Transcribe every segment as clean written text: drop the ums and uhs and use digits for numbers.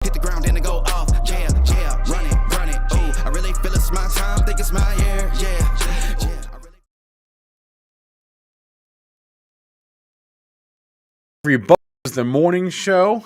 Hit the ground and it go off. Yeah, yeah, run it. Ooh, I really feel it's my time. Think it's my year. Yeah, yeah. Everybody, the morning show,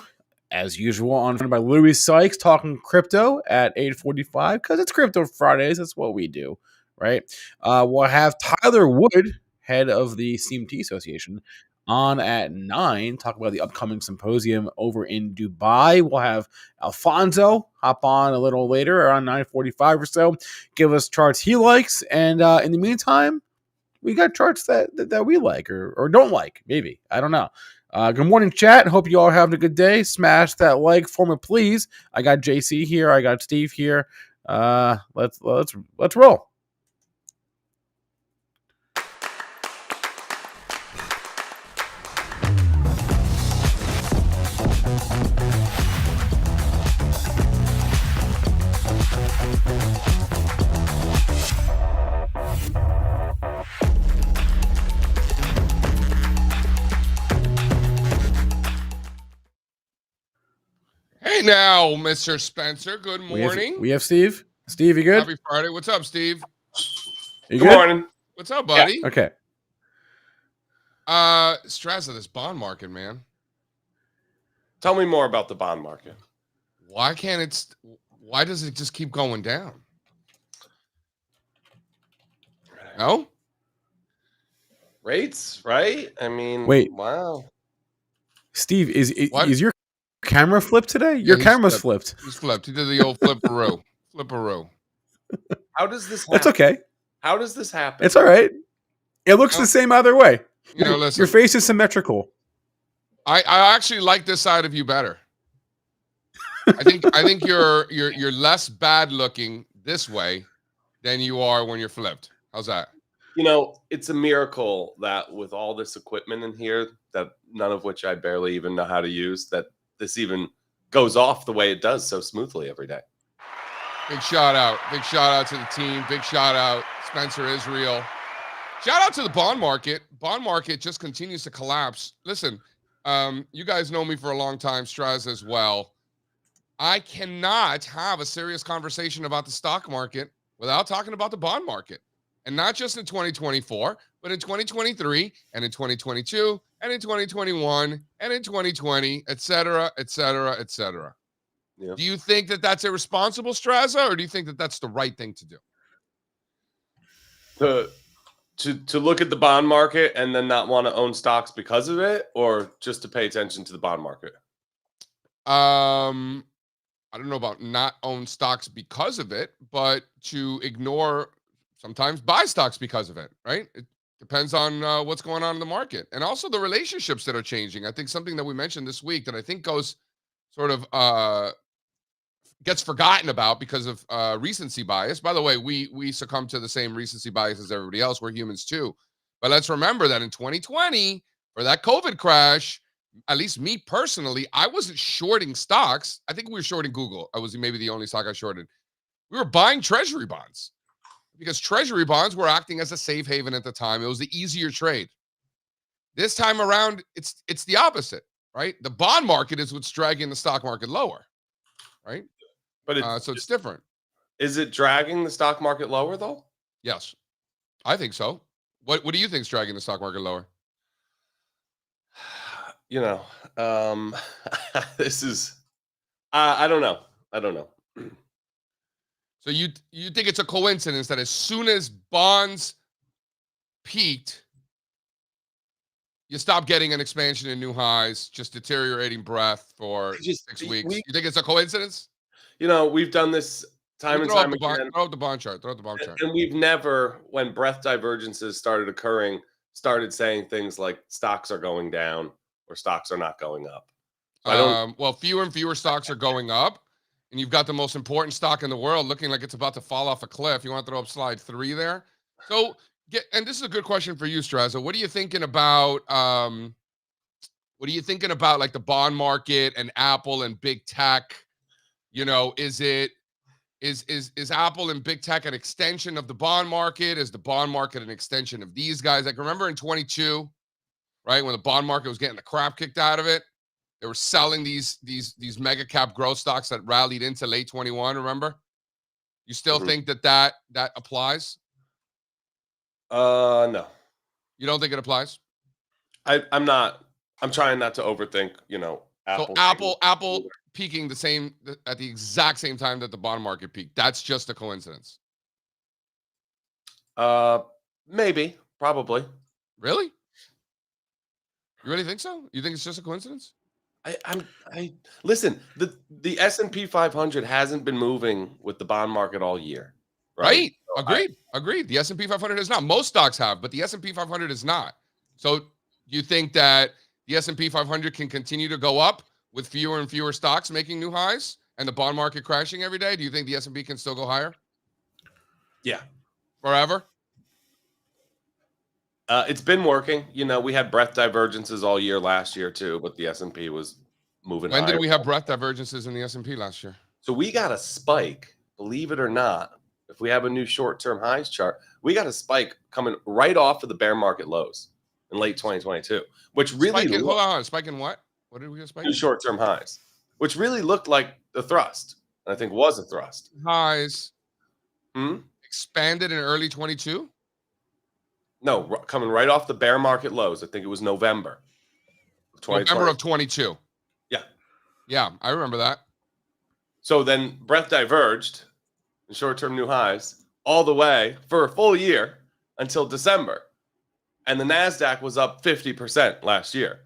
as usual, on by Louis Sykes talking crypto at 8:45 because it's Crypto Fridays. That's what we do, right? We'll have Tyler Wood, head of the CMT Association, on at 9, talk about the upcoming symposium over in Dubai. We'll have Alfonso hop on a little later, around 9:45 or so, give us charts he likes, and in the meantime, we got charts that we like or don't like, maybe. I don't know. Good morning, chat. Hope you all are having a good day. Smash that like for me, please. I got JC here. I got Steve here. Let's roll. Hey now, Mr. Spencer. Good morning. We have Steve. Steve, you good? Happy Friday. What's up, Steve? You Good morning. What's up, buddy? Yeah. Okay. Strazza, this bond market, man. Tell me more about the bond market. Why does it just keep going down? No? Rates, right? I mean, Wait. wow. Steve, is your camera flipped today? Your camera's flipped. He's flipped. He did the old flipperoo. Flipperoo. How does this happen? That's okay. How does this happen? It's all right. It looks the same either way. You know, listen. Your face is symmetrical. I actually like this side of you better. I think you're less bad looking this way than you are when you're flipped. How's that? You know, it's a miracle that with all this equipment in here, that none of which I barely even know how to use, that this even goes off the way it does so smoothly every day. Big shout out. Big shout out to the team. Big shout out, Spencer Israel. Shout out to the bond market. Bond market just continues to collapse. Listen, you guys know me for a long time, Strazza as well. I cannot have a serious conversation about the stock market without talking about the bond market. And not just in 2024, but in 2023 and in 2022 and in 2021 and in 2020, et cetera, et cetera, et cetera. Yeah. Do you think that that's irresponsible, Strazza, or do you think that that's the right thing to do? To look at the bond market and then not want to own stocks because of it, or just to pay attention to the bond market? I don't know about not own stocks because of it, but to ignore, sometimes buy stocks because of it, right? It depends on what's going on in the market. And also the relationships that are changing. I think something that we mentioned this week that I think goes sort of gets forgotten about because of recency bias. By the way, we succumb to the same recency bias as everybody else. We're humans too. But let's remember that in 2020, for that COVID crash, at least me personally, I wasn't shorting stocks. I think we were shorting Google. I was maybe the only stock I shorted. We were buying treasury bonds because treasury bonds were acting as a safe haven at the time. It was the easier trade. This time around, it's the opposite, right? The bond market is what's dragging the stock market lower, right? But so it's different. Is it dragging the stock market lower, though? Yes, I think so. What do you think is dragging the stock market lower? You know, this is, I don't know. I don't know. So you think it's a coincidence that as soon as bonds peaked, you stop getting an expansion in new highs, just deteriorating breadth for 6 weeks? You think it's a coincidence? You know, we've done this time and time again. Throw out the bond chart. And we've never, when breadth divergences started occurring, started saying things like stocks are going down or stocks are not going up. Well, fewer and fewer stocks are going up, and you've got the most important stock in the world looking like it's about to fall off a cliff. You want to throw up slide 3 there? So, and this is a good question for you, Strazza. What are you thinking about? Like the bond market and Apple and big tech? You know, is Apple and big tech an extension of the bond market? Is the bond market an extension of these guys? Like, remember in 22, right, when the bond market was getting the crap kicked out of it? They were selling these mega cap growth stocks that rallied into late 21. Remember? You still think that applies? No. You don't think it applies? I'm not. I'm trying not to overthink. Apple peaking at the exact same time that the bond market peaked. That's just a coincidence. Maybe, probably. Really? You really think so? You think it's just a coincidence? I listen. The S&P 500 hasn't been moving with the bond market all year, right? So Agreed. The S&P 500 is not. Most stocks have, but the S&P 500 is not. So you think that the S&P 500 can continue to go up with fewer and fewer stocks making new highs and the bond market crashing every day? Do you think the S&P can still go higher? Yeah. Forever? It's been working. We had breadth divergences all year last year too, but the S&P was moving When higher. did we have breadth divergences in the S&P last year? So we got a spike, believe it or not. If we have a new short-term highs chart, we got a spike coming right off of the bear market lows in late 2022, which really hold on. Spike in what? What did we get spike? New short-term highs, which really looked like the thrust, and I think was a thrust. Highs expanded in early 22? No, coming right off the bear market lows. I think it was November of 2020. November of 22. Yeah. Yeah, I remember that. So then breadth diverged in short-term new highs all the way for a full year until December. And the NASDAQ was up 50% last year,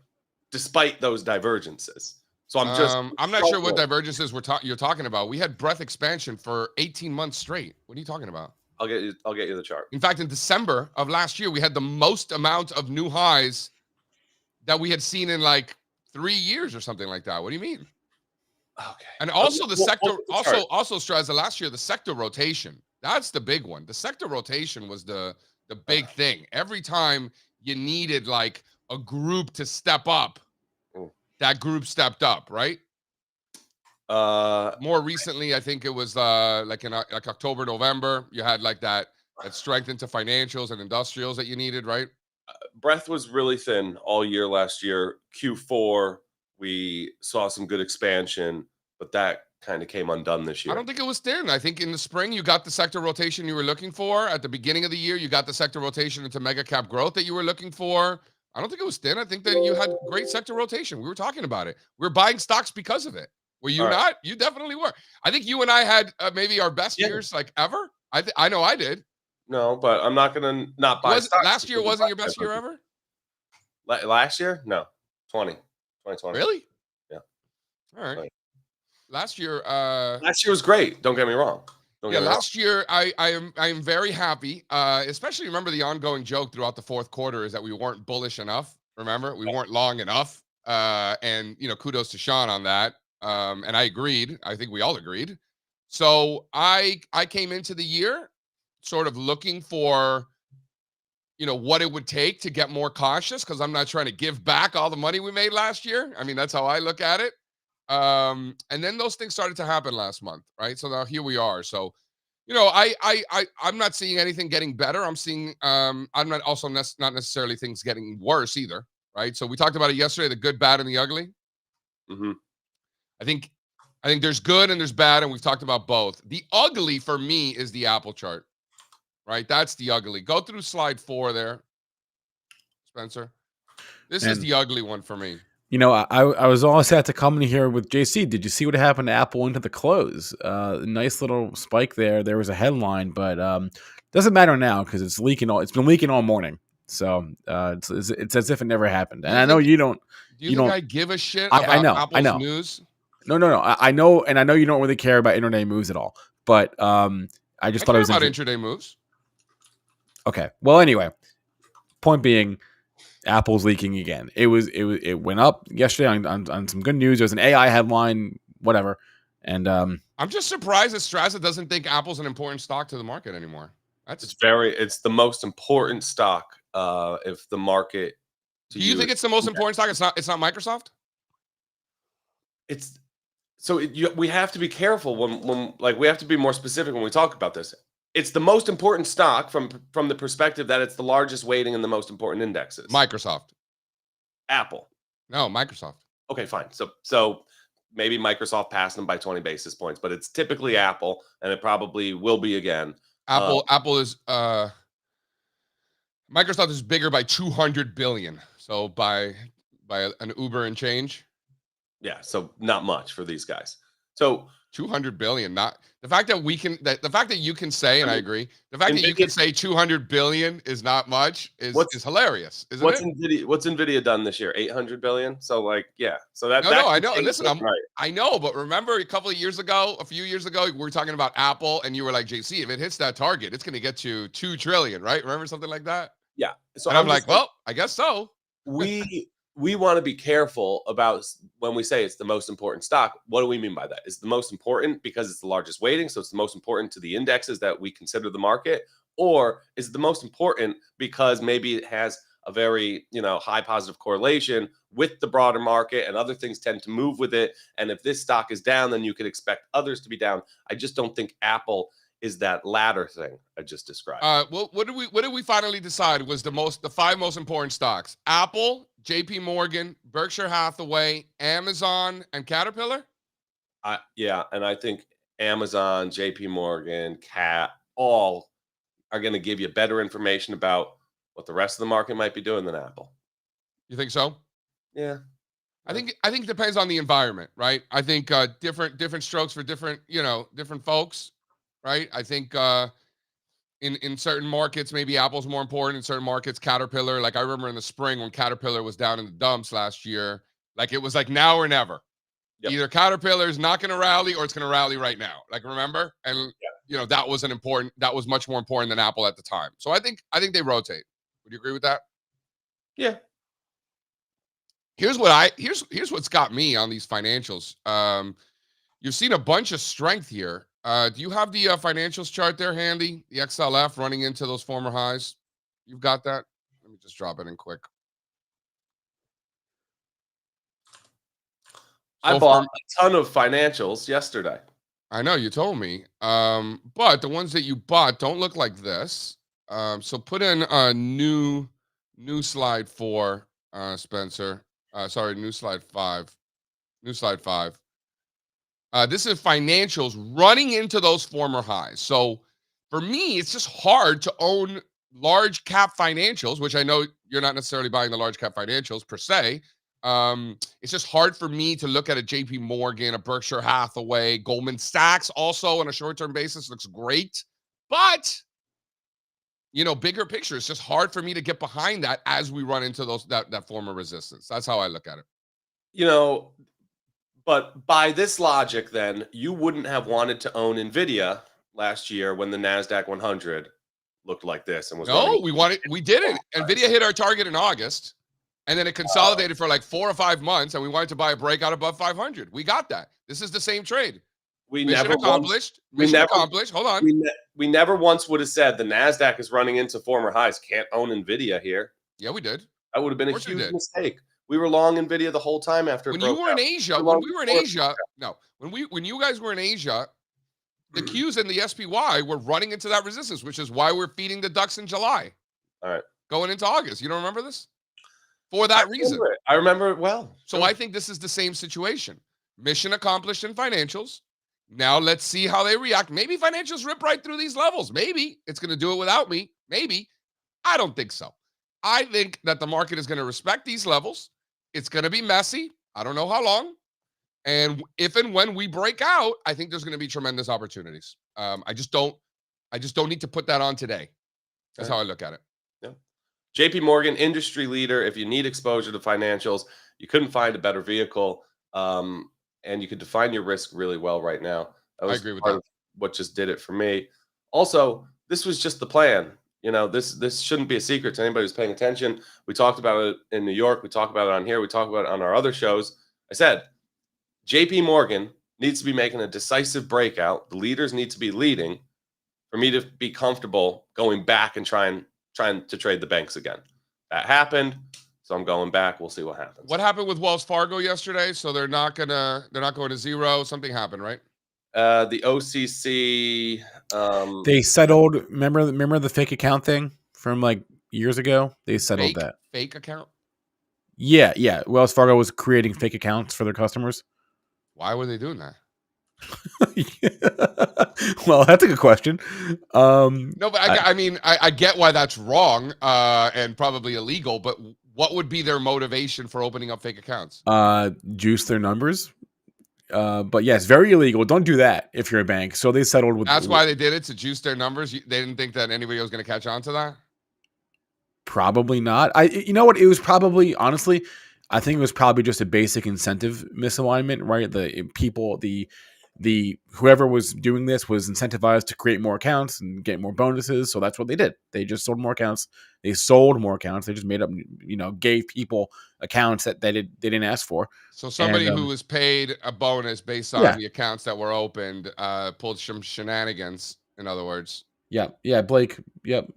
despite those divergences. So I'm not sure what divergences you're talking about. We had breadth expansion for 18 months straight. What are you talking about? I'll get you the chart. In fact, in December of last year, we had the most amount of new highs that we had seen in like 3 years or something like that. What do you mean? Okay. And also the sector, also Strazza, last year, the sector rotation. That's the big one. The sector rotation was the big thing. Every time you needed like a group to step up, that group stepped up, right? More recently, I think it was like October, November, you had like that strength into financials and industrials that you needed, right? Breadth was really thin all year last year. Q4, we saw some good expansion, but that kind of came undone this year. I don't think it was thin. I think in the spring, you got the sector rotation you were looking for. At the beginning of the year, you got the sector rotation into mega cap growth that you were looking for. I don't think it was thin. I think that you had great sector rotation. We were talking about it. We were buying stocks because of it. Were you not? You definitely were. I think you and I had maybe our best years like ever. I know I did. No, but I'm not going to not buy stocks. Last year wasn't your best year ever? Last year? No. 2020. Really? Yeah. All right. Last year was great. Don't get me wrong. Last year I am very happy. Especially remember the ongoing joke throughout the fourth quarter is that we weren't bullish enough. Remember? We weren't long enough. And kudos to Sean on that. And I agreed. I think we all agreed. So I came into the year sort of looking for what it would take to get more cautious because I'm not trying to give back all the money we made last year. I mean, that's how I look at it. And then those things started to happen last month, right? So now here we are. So, I'm not seeing anything getting better. I'm seeing I'm not also not necessarily things getting worse either, right? So we talked about it yesterday, the good, bad, and the ugly. I think there's good and there's bad, and we've talked about both. The ugly for me is the Apple chart, right? That's the ugly. Go through slide 4 there, Spencer. This is the ugly one for me. I was all set to come in here with JC. Did you see what happened to Apple into the close? Nice little spike there. There was a headline, but doesn't matter now because it's leaking all. It's been leaking all morning, so it's as if it never happened. And I know you don't. Do you think I give a shit about Apple's news? No. I know, and I know you don't really care about intraday moves at all. But I just thought it was about intraday moves. Okay. Well, anyway, point being. Apple's leaking again. It went up yesterday on some good news. There's an AI headline, whatever. And I'm just surprised that Strazza doesn't think Apple's an important stock to the market anymore. It's the most important stock if the market. Do you think it's the most important stock? It's not Microsoft? We have to be careful when we have to be more specific when we talk about this. It's the most important stock from the perspective that it's the largest weighting in the most important indexes. Microsoft. Apple. No, Microsoft. Okay, fine. So maybe Microsoft passed them by 20 basis points, but it's typically Apple, and it probably will be again. Apple is Microsoft is bigger by 200 billion. So by an Uber and change. Yeah, so not much for these guys. So 200 billion, not the fact that the fact that you can say, and I agree, the fact that you NVIDIA can say 200 billion is not much is hilarious, isn't what's it? What's Nvidia done this year? 800 billion. So like, yeah. So that No, I know. Listen, right. I know, but remember a few years ago, we were talking about Apple, and you were like, JC, if it hits that target, it's going to get to 2 trillion, right? Remember something like that? Yeah. So and I'm like, well, I guess so. we want to be careful about when we say it's the most important stock. What do we mean by that? It's the most important because it's the largest weighting, so it's the most important to the indexes that we consider the market, or is it the most important because maybe it has a very high positive correlation with the broader market and other things tend to move with it, and if this stock is down, then you could expect others to be down. I just don't think Apple is that latter thing I just described. Well, what did we finally decide was the 5 most important stocks? Apple, JP Morgan, Berkshire Hathaway, Amazon, and Caterpillar? Yeah, and I think Amazon, JP Morgan, Cat, all are going to give you better information about what the rest of the market might be doing than Apple. You think so? Yeah. I think it depends on the environment, right? I think different strokes for different folks, right? I think in certain markets, maybe Apple's more important. In certain markets, Caterpillar. Like I remember in the spring when Caterpillar was down in the dumps last year, like it was like now or never. Yep. Either Caterpillar is not going to rally or it's going to rally right now. Like remember, and that was much more important than Apple at the time. So I think they rotate. Would you agree with that? Yeah. Here's what's got me on these financials. You've seen a bunch of strength here. Do you have the financials chart there handy? The XLF running into those former highs. You've got that? Let me just drop it in quick. I bought a ton of financials yesterday. I know you told me. But the ones that you bought don't look like this. So put in a new slide 4, Spencer. Sorry, new slide 5. New slide 5. This is financials running into those former highs. So for me, it's just hard to own large cap financials, which I know you're not necessarily buying the large cap financials per se. It's just hard for me to look at a JP Morgan, a Berkshire Hathaway, Goldman Sachs also on a short-term basis looks great. But, bigger picture, it's just hard for me to get behind that as we run into that former resistance. That's how I look at it. But by this logic, then you wouldn't have wanted to own Nvidia last year when the NASDAQ 100 looked like this and was. No, we didn't. Nvidia hit our target in August, and then it consolidated for like 4 or 5 months, and we wanted to buy a breakout above 500. We got that. This is the same trade. Mission accomplished. Hold on. We never once would have said the NASDAQ is running into former highs. Can't own Nvidia here. Yeah, we did. That would have been a huge mistake. We were long Nvidia the whole time after. When you were in Asia, when we when you guys were in Asia, the Qs and the SPY were running into that resistance, which is why we're feeding the ducks in July. All right. Going into August. You don't remember this? For that reason. I remember it well. So I think this is the same situation. Mission accomplished in financials. Now let's see how they react. Maybe financials rip right through these levels. Maybe it's going to do it without me. Maybe. I don't think so. I think that the market is going to respect these levels. It's going to be messy. I don't know how long. And if and when we break out, I think there's going to be tremendous opportunities. I just don't need to put that on today. That's how I look at it. Yeah. JP Morgan, industry leader. If you need exposure to financials, you couldn't find a better vehicle. And you could define your risk really well right now. I agree with that. What just did it for me. Also, this was just the plan. This shouldn't be a secret to anybody who's paying attention. We talked about it in New York. We talked about it on here. We talked about it on our other shows. I said, JP Morgan needs to be making a decisive breakout. The leaders need to be leading for me to be comfortable going back and trying to trade the banks again. That happened. So I'm going back. We'll see what happens. What happened with Wells Fargo yesterday? So they're not going to zero. Something happened, right? The OCC. They settled. Remember the fake account thing from like years ago? They settled that fake account. Yeah. Wells Fargo was creating fake accounts for their customers. Why were they doing that? Well, that's a good question. No, but I mean, I get why that's wrong and probably illegal, but what would be their motivation for opening up fake accounts? Juice their numbers. But yes, very illegal. Don't do that if you're a bank. So they settled with. That's why they did it, to juice their numbers. They didn't think that anybody was going to catch on to that. Probably not. You know what? It was probably, honestly, I think it was probably just a basic incentive misalignment, right? The people, the whoever was doing this was incentivized to create more accounts and get more bonuses. So that's what they did. They just sold more accounts. They sold more accounts. They just made up, gave people accounts that they didn't ask for. So somebody And, who was paid a bonus based on Yeah. the accounts that were opened pulled some shenanigans, in other words. Yeah, Blake. Yep.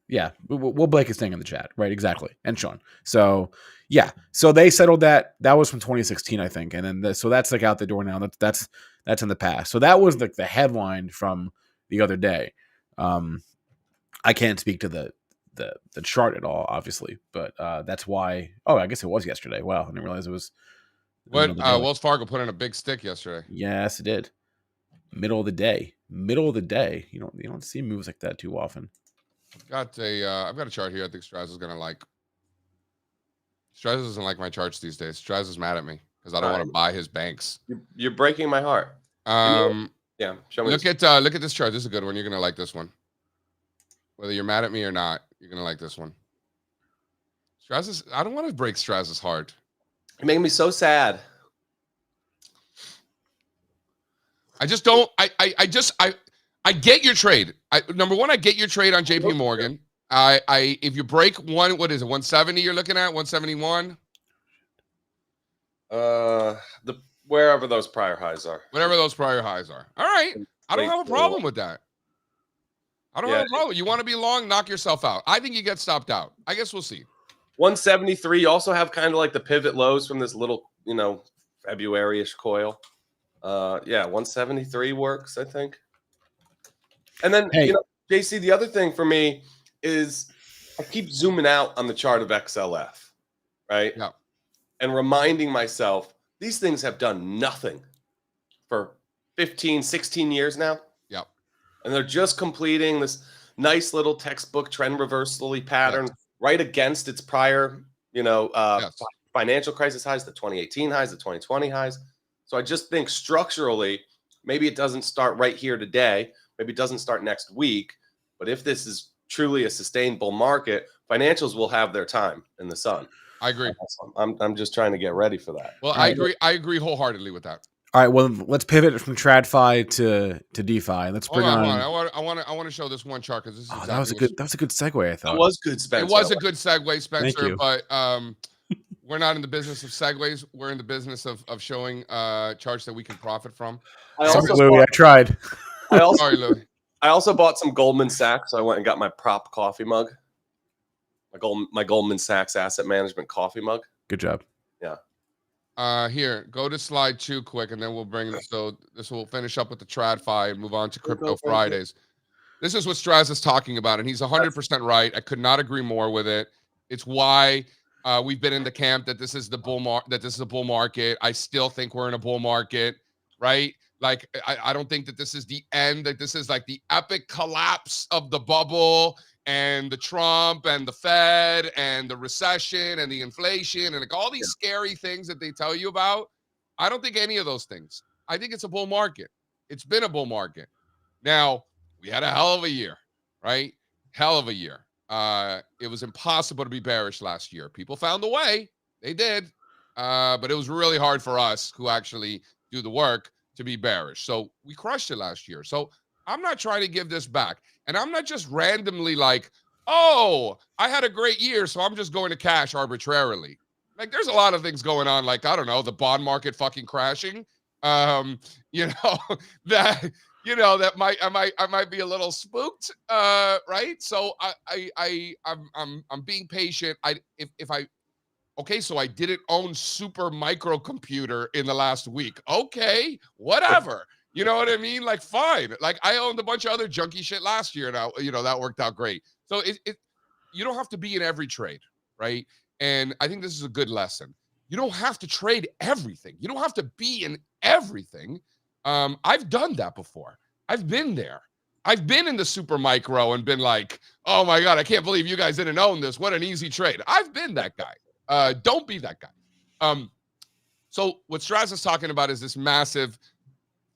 Yeah, we'll Blake is staying in the chat, right? Exactly, and Sean. So yeah, so they settled that. That was from 2016, I think, and then so that's like out the door now. That's in the past. So that was like the headline from the other day. I can't speak to the chart at all, obviously, but that's why. Oh, I guess it was yesterday. Wow, I didn't realize it was. What Wells Fargo put in a big stick yesterday. Yes, it did. Middle of the day. You don't see moves like that too often. I've got a chart here I think Strazza is going to like. Strazza doesn't like my charts these days. Strazza's mad at me because I don't want to buy his banks. You're breaking my heart. Yeah, show me. Look at this chart. This is a good one. You're going to like this one. Whether you're mad at me or not, you're going to like this one. I don't want to break Strazza's heart. You're making me so sad. I just don't. I get your trade. Number one, I get your trade on JP Morgan. If you break one, what is it? 170 you're looking at? 171? Wherever those prior highs are. Whatever those prior highs are. All right. I don't have a problem with that. I don't have a problem. You want to be long, knock yourself out. I think you get stopped out. I guess we'll see. 173. You also have kind of like the pivot lows from this little, February-ish coil. 173 works, I think. And then, JC, the other thing for me is I keep zooming out on the chart of XLF, right? Yeah. And reminding myself, these things have done nothing for 15, 16 years now. Yeah. And they're just completing this nice little textbook trend reversally pattern right against its prior, financial crisis highs, the 2018 highs, the 2020 highs. So I just think structurally, maybe it doesn't start right here today. Maybe it doesn't start next week. But if this is truly a sustained bull market, financials will have their time in the sun. I agree. I'm just trying to get ready for that. Well, I agree. I agree wholeheartedly with that. All right. Well, let's pivot from TradFi to DeFi. Let's bring on. I want to show this one chart because this is that was a good segue. I thought it was good, Spencer. It was a good segue, Spencer. Thank you. But we're not in the business of segues. We're in the business of showing charts that we can profit from. Sorry, Louis. I tried. Sorry, Louis. I also bought some Goldman Sachs. So I went and got my prop coffee mug. My Goldman Sachs asset management coffee mug. Good job. Yeah. Here, go to slide 2 quick, and then we'll bring this. So this will finish up with the TradFi and move on to Crypto Fridays. This is what Strazza is talking about, and he's 100% right. I could not agree more with it. It's why we've been in the camp that this is the bull market. I still think we're in a bull market, right? Like, I don't think that this is the end, that this is like the epic collapse of the bubble and the Trump and the Fed and the recession and the inflation and like all these scary things that they tell you about. I don't think any of those things. I think it's a bull market. It's been a bull market. Now, we had a hell of a year, right? Hell of a year. It was impossible to be bearish last year. People found a way. They did. But it was really hard for us who actually do the work to be bearish. So we crushed it last year. So I'm not trying to give this back. And I'm not just randomly like, oh, I had a great year, so I'm just going to cash arbitrarily. Like, there's a lot of things going on, like, I don't know, the bond market fucking crashing. That I might be a little spooked, right? So I'm being patient. So I didn't own super microcomputer in the last week. Okay, whatever. You know what I mean? Like, fine. Like, I owned a bunch of other junky shit last year. Now, that worked out great. So you don't have to be in every trade, right? And I think this is a good lesson. You don't have to trade everything. You don't have to be in everything. I've done that before. I've been there. I've been in the super micro and been like, oh my God, I can't believe you guys didn't own this. What an easy trade. I've been that guy. Don't be that guy. So what Strazza's talking about is this massive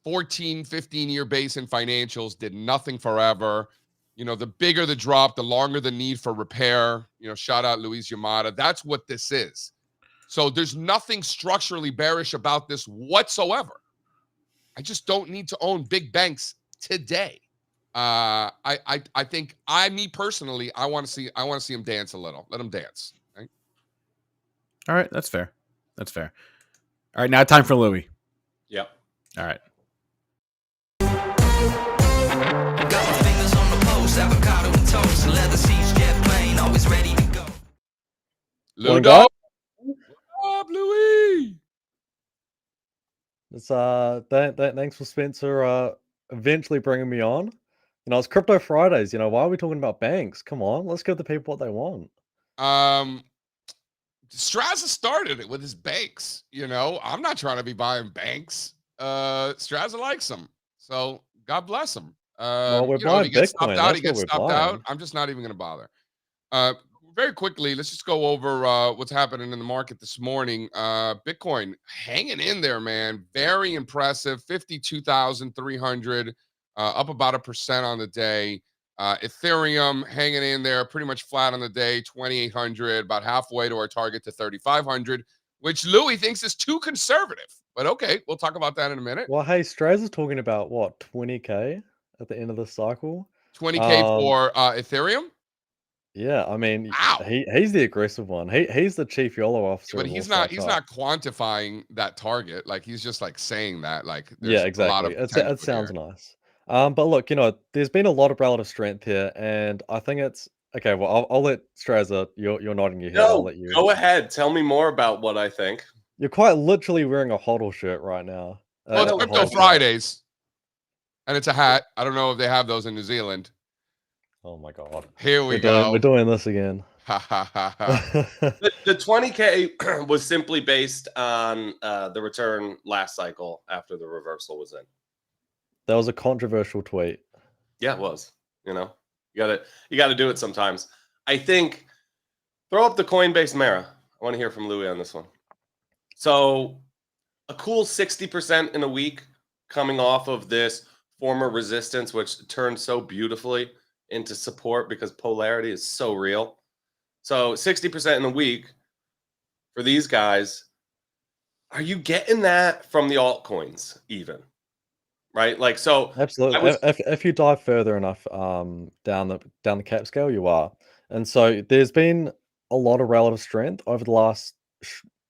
14, 15-year base in financials, did nothing forever. You know, the bigger the drop, the longer the need for repair. You know, shout out Luis Yamada. That's what this is. So there's nothing structurally bearish about this whatsoever. I just don't need to own big banks today. I think me personally, I want to see him dance a little. Let him dance. Right? All right, that's fair. That's fair. All right, now time for Louis. Yep. All right. Got my fingers on the pulse, avocado and toast, leather seats, jet plane, always ready to go. Ludo. Up, Louis. It's thanks for Spencer eventually bringing me on. You know, it's Crypto Fridays. You know, why are we talking about banks? Come on, let's give the people what they want. Strazza started it with his banks. You know, I'm not trying to be buying banks. Strazza likes them, so God bless him. Well, we're you know, if buying he gets Bitcoin. stopped out, That's he gets what we're stopped buying. out. I'm just not even going to bother. Very quickly, let's just go over what's happening in the market this morning. Bitcoin hanging in there, man. Very impressive. 52,300, up about 1% on the day. Ethereum hanging in there, pretty much flat on the day. 2,800, about halfway to our target to 3,500, which Louis thinks is too conservative. But okay, we'll talk about that in a minute. Well, hey, Strazza's talking about what, 20K at the end of the cycle? 20K for Ethereum. Yeah, I mean, Wow. he's the aggressive one. He's the chief YOLO officer. But of he's all not startup. quantifying that target. Like he's just like saying that like there's Yeah, a lot of exactly. potential It sounds here. nice. But look, you know, there's been a lot of relative strength here, and I think it's okay. Well, I'll let Strazza. You're nodding your head. I'll No, let you. go ahead. Tell me more about what I think. You're quite literally wearing a HODL shirt right now. Well, it's a Crypto HODL cap. Fridays, and it's a hat. I don't know if they have those in New Zealand. Oh my god. Here we go. We're doing this again. Ha ha ha ha. The 20K was simply based on the return last cycle after the reversal was in. That was a controversial tweet. Yeah, it was. You know, you gotta do it sometimes. I think throw up the Coinbase Mara. I want to hear from Louis on this one. So a cool 60% in a week coming off of this former resistance, which turned so beautifully into support because polarity is so real. So 60% in a week for these guys. Are you getting that from the altcoins even? Right? Like, so Absolutely. If you dive further enough down the cap scale, you are. And so there's been a lot of relative strength over the last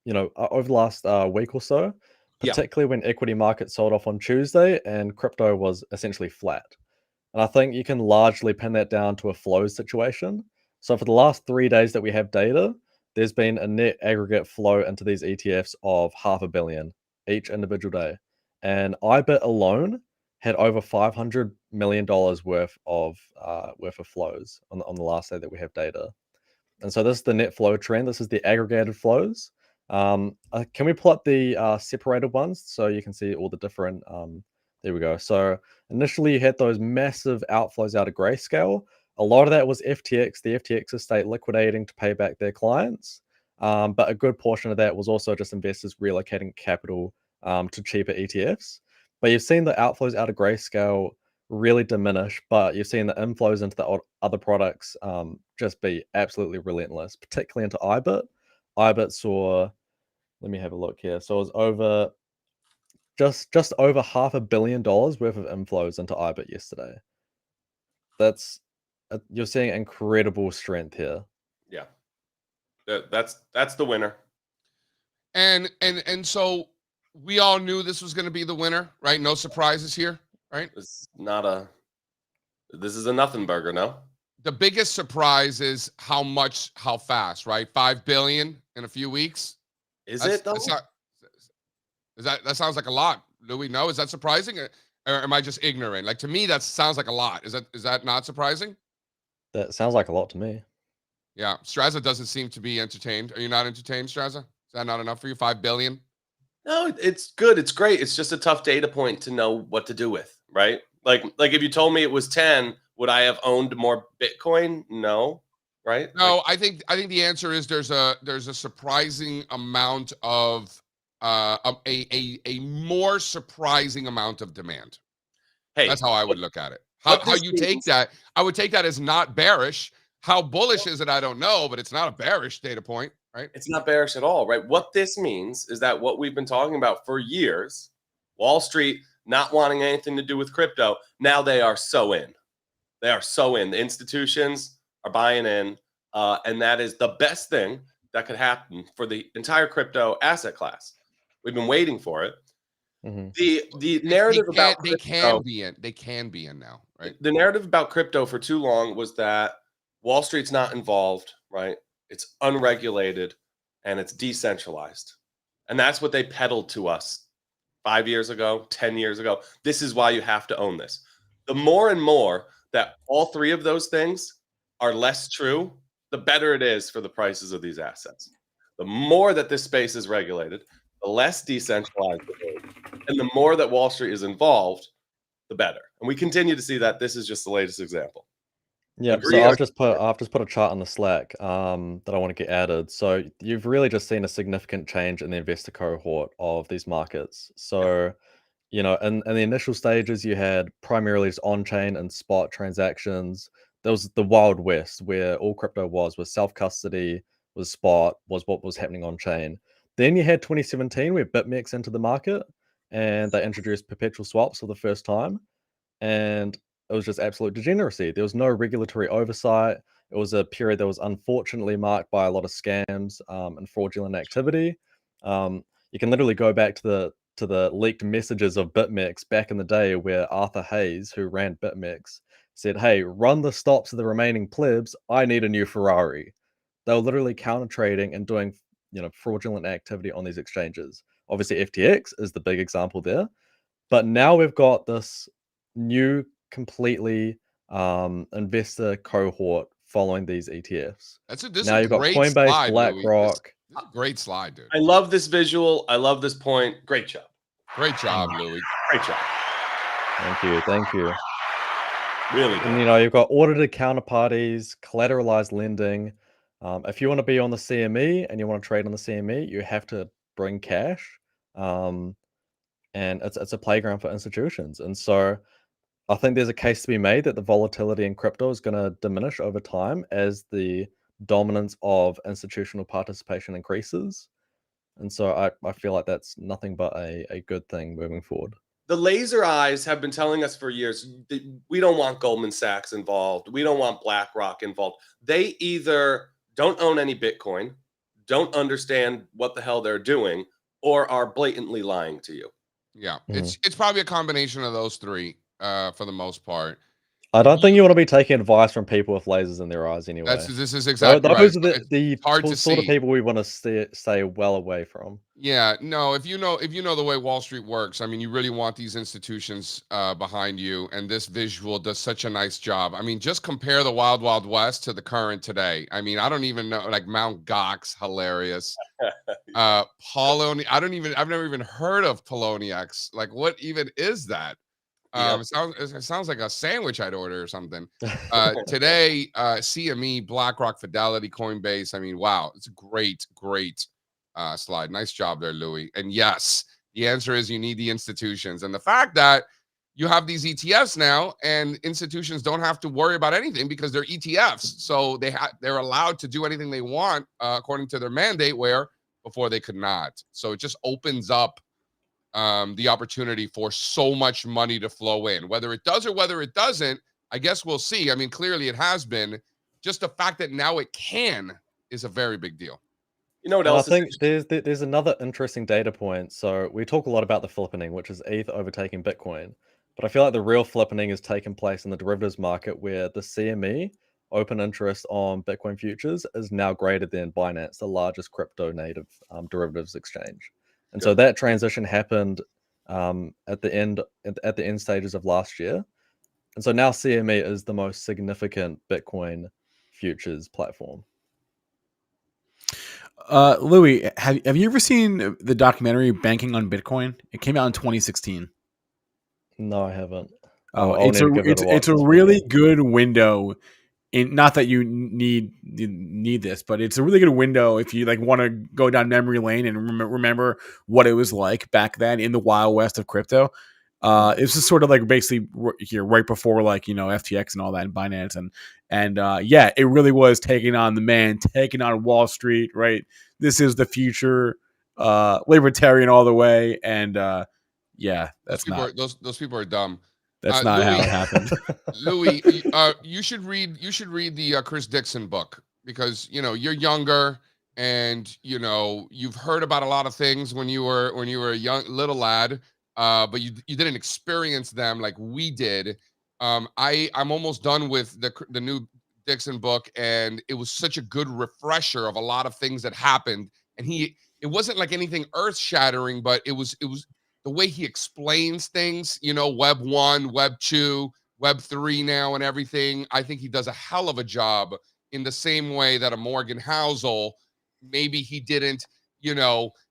week or so, particularly when equity markets sold off on Tuesday and crypto was essentially flat. And I think you can largely pin that down to a flow situation. So for the last 3 days that we have data, there's been a net aggregate flow into these ETFs of $500 million each individual day. And IBIT alone had over $500 million worth of flows on the last day that we have data. And so this is the net flow trend. This is the aggregated flows. Can we pull up the separated ones so you can see all the different? There we go. So initially you had those massive outflows out of Grayscale. A lot of that was FTX, the FTX estate liquidating to pay back their clients. But a good portion of that was also just investors relocating capital to cheaper ETFs. But you've seen the outflows out of Grayscale really diminish, but you've seen the inflows into the other products just be absolutely relentless, particularly into IBIT. IBIT saw, let me have a look here. So it was over just over $500 million worth of inflows into IBIT yesterday. You're seeing incredible strength here. Yeah, that's the winner. And so we all knew this was going to be the winner, right? No surprises here, right? This is a nothing burger, no? The biggest surprise is how fast, right? 5 billion in a few weeks. Is it though? That sounds like a lot. Do we know? Is that surprising, or am I just ignorant? Like, to me, that sounds like a lot. Is that not surprising? That sounds like a lot to me. Yeah, Strazza doesn't seem to be entertained. Are you not entertained, Strazza? Is that not enough for you? 5 billion? No, it's good. It's great. It's just a tough data point to know what to do with, right? Like if you told me it was 10, would I have owned more Bitcoin? No, right? Like, No, I think the answer is there's a surprising amount of a more surprising amount of demand. hey, That's how I would look at it. what How this you means, take that? I would take that as not bearish. How bullish is it? I don't know, but it's not a bearish data point, right? it's not bearish at all, right? What this means is that what we've been talking about for years, Wall Street not wanting anything to do with crypto, now they are so in. They are so in. The institutions are buying in, and that is the best thing that could happen for the entire crypto asset class. We've been waiting for it. Mhm. The narrative about They crypto, can be in now, right? the narrative about crypto for too long was that Wall Street's not involved, right? It's unregulated and it's decentralized. And that's what they peddled to us 5 years ago, 10 years ago. This is why you have to own this. The more and more that all three of those things are less true, the better it is for the prices of these assets. The more that this space is regulated, the less decentralized it is. And the more that Wall Street is involved, the better. And we continue to see that. This is just the latest example. Yep. Agree So or I've just put a chart on the Slack that I want to get added. So you've really just seen a significant change in the investor cohort of these markets. So in the initial stages, you had primarily just on-chain and spot transactions. There was the Wild West where all crypto was self-custody, was spot, was what was happening on-chain. Then you had 2017 where BitMEX entered the market and they introduced perpetual swaps for the first time. And it was just absolute degeneracy. There was no regulatory oversight. It was a period that was unfortunately marked by a lot of scams and fraudulent activity. You can literally go back to the leaked messages of BitMEX back in the day, where Arthur Hayes, who ran BitMEX, said, "Hey, run the stops of the remaining plebs. I need a new Ferrari." They were literally counter trading and doing fraudulent activity on these exchanges. Obviously, FTX is the big example there. But now we've got this new, completely investor cohort following these ETFs. This is Now a you've got great Coinbase, slide, Louis. BlackRock. This is a great slide, dude. I love this visual. I love this point. Great job. Great job, Louis. Great job. Thank you. Really good. And you've got audited counterparties, collateralized lending. If you want to be on the CME and you want to trade on the CME, you have to bring cash. And it's a playground for institutions. And so I think there's a case to be made that the volatility in crypto is going to diminish over time as the dominance of institutional participation increases. And so I feel like that's nothing but a good thing moving forward. The laser eyes have been telling us for years that we don't want Goldman Sachs involved. We don't want BlackRock involved. They either don't own any Bitcoin, don't understand what the hell they're doing, or are blatantly lying to you. Yeah, it's probably a combination of those three for the most part. I don't think you want to be taking advice from people with lasers in their eyes anyway. This is exactly those right. are the hard to sort of see. people we want to stay well away from. Yeah, no, if you know the way Wall Street works, I mean, you really want these institutions behind you, and this visual does such a nice job. I mean, just compare the Wild Wild West to the current today. I mean, I don't even know, like Mount Gox, hilarious. I've never even heard of Poloniex. Like, what even is that? It sounds like a sandwich I'd order or something. Today, CME, BlackRock, Fidelity, Coinbase. I mean, wow, it's a great slide. Nice job there, Louis. And yes, the answer is you need the institutions. And the fact that you have these ETFs now and institutions don't have to worry about anything because they're ETFs. So they're allowed to do anything they want according to their mandate, where before they could not. So it just opens up the opportunity for so much money to flow in. Whether it does or whether it doesn't, I guess we'll see. I mean, clearly it has been. Just the fact that now it can is a very big deal. You know what else? I think there's another interesting data point. So we talk a lot about the flippening, which is ETH overtaking Bitcoin. But I feel like the real flippening has taken place in the derivatives market, where the CME open interest on Bitcoin futures is now greater than Binance, the largest crypto native derivatives exchange. And so that transition happened at the end stages of last year. And so now CME is the most significant Bitcoin futures platform. Louis, have you ever seen the documentary Banking on Bitcoin? It came out in 2016. No, I haven't. Oh, I'll need to give it a watch. it's a really good window. Not that you need this, but it's a really good window if you like want to go down memory lane and remember what it was like back then in the Wild West of crypto. It's just sort of like basically here right before like FTX and all that and Binance and yeah, it really was taking on the man, taking on Wall Street. Right, this is the future, libertarian all the way, and yeah, Those people are those people are dumb. That's not Louis, how it happened. Louis, you should read the Chris Dixon book because you're younger and you've heard about a lot of things when you were a young little lad, but you didn't experience them like we did. I'm almost done with the new Dixon book, and it was such a good refresher of a lot of things that happened. And it wasn't like anything earth shattering, but it was the way he explains things, Web 1, Web 2, Web 3 now and everything. I think he does a hell of a job in the same way that a Morgan Housel, maybe he didn't,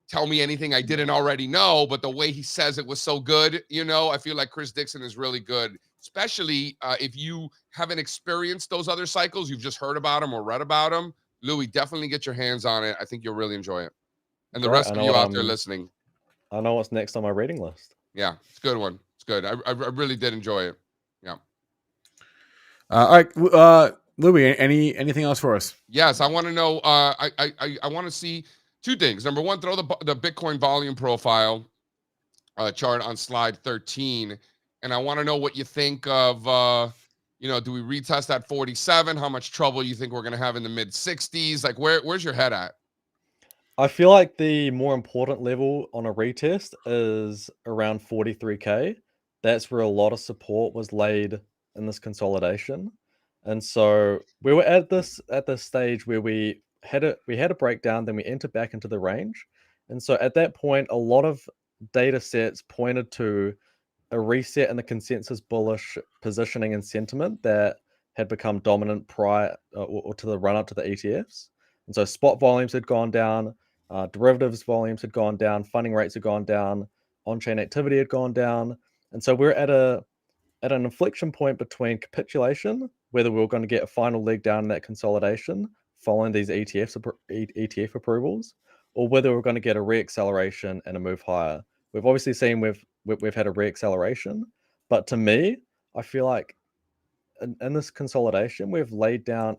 tell me anything I didn't already know, but the way he says it was so good, I feel like Chris Dixon is really good, especially if you haven't experienced those other cycles, you've just heard about them or read about them. Louis, definitely get your hands on it. I think you'll really enjoy it. And the Great, rest of you out there listening. I know what's next on my reading list. Yeah, it's a good one. It's good. I really did enjoy it. Yeah. All right, Louis, anything else for us? Yes, I want to know. I want to see two things. Number one, throw the Bitcoin volume profile chart on slide 13, and I want to know what you think of. Do we retest at 47? How much trouble you think we're going to have in the mid 60s? Like, where's your head at? I feel like the more important level on a retest is around 43K. That's where a lot of support was laid in this consolidation. And so we were at this stage where we had a breakdown, then we entered back into the range. And so at that point, a lot of data sets pointed to a reset in the consensus bullish positioning and sentiment that had become dominant prior or to the run up to the ETFs. And so spot volumes had gone down, derivatives volumes had gone down, funding rates had gone down, on-chain activity had gone down. And so we're at an inflection point between capitulation, whether we were going to get a final leg down in that consolidation following these ETF approvals, or whether we're going to get a reacceleration and a move higher. We've obviously seen we've had a reacceleration, but to me, I feel like in this consolidation, we've laid down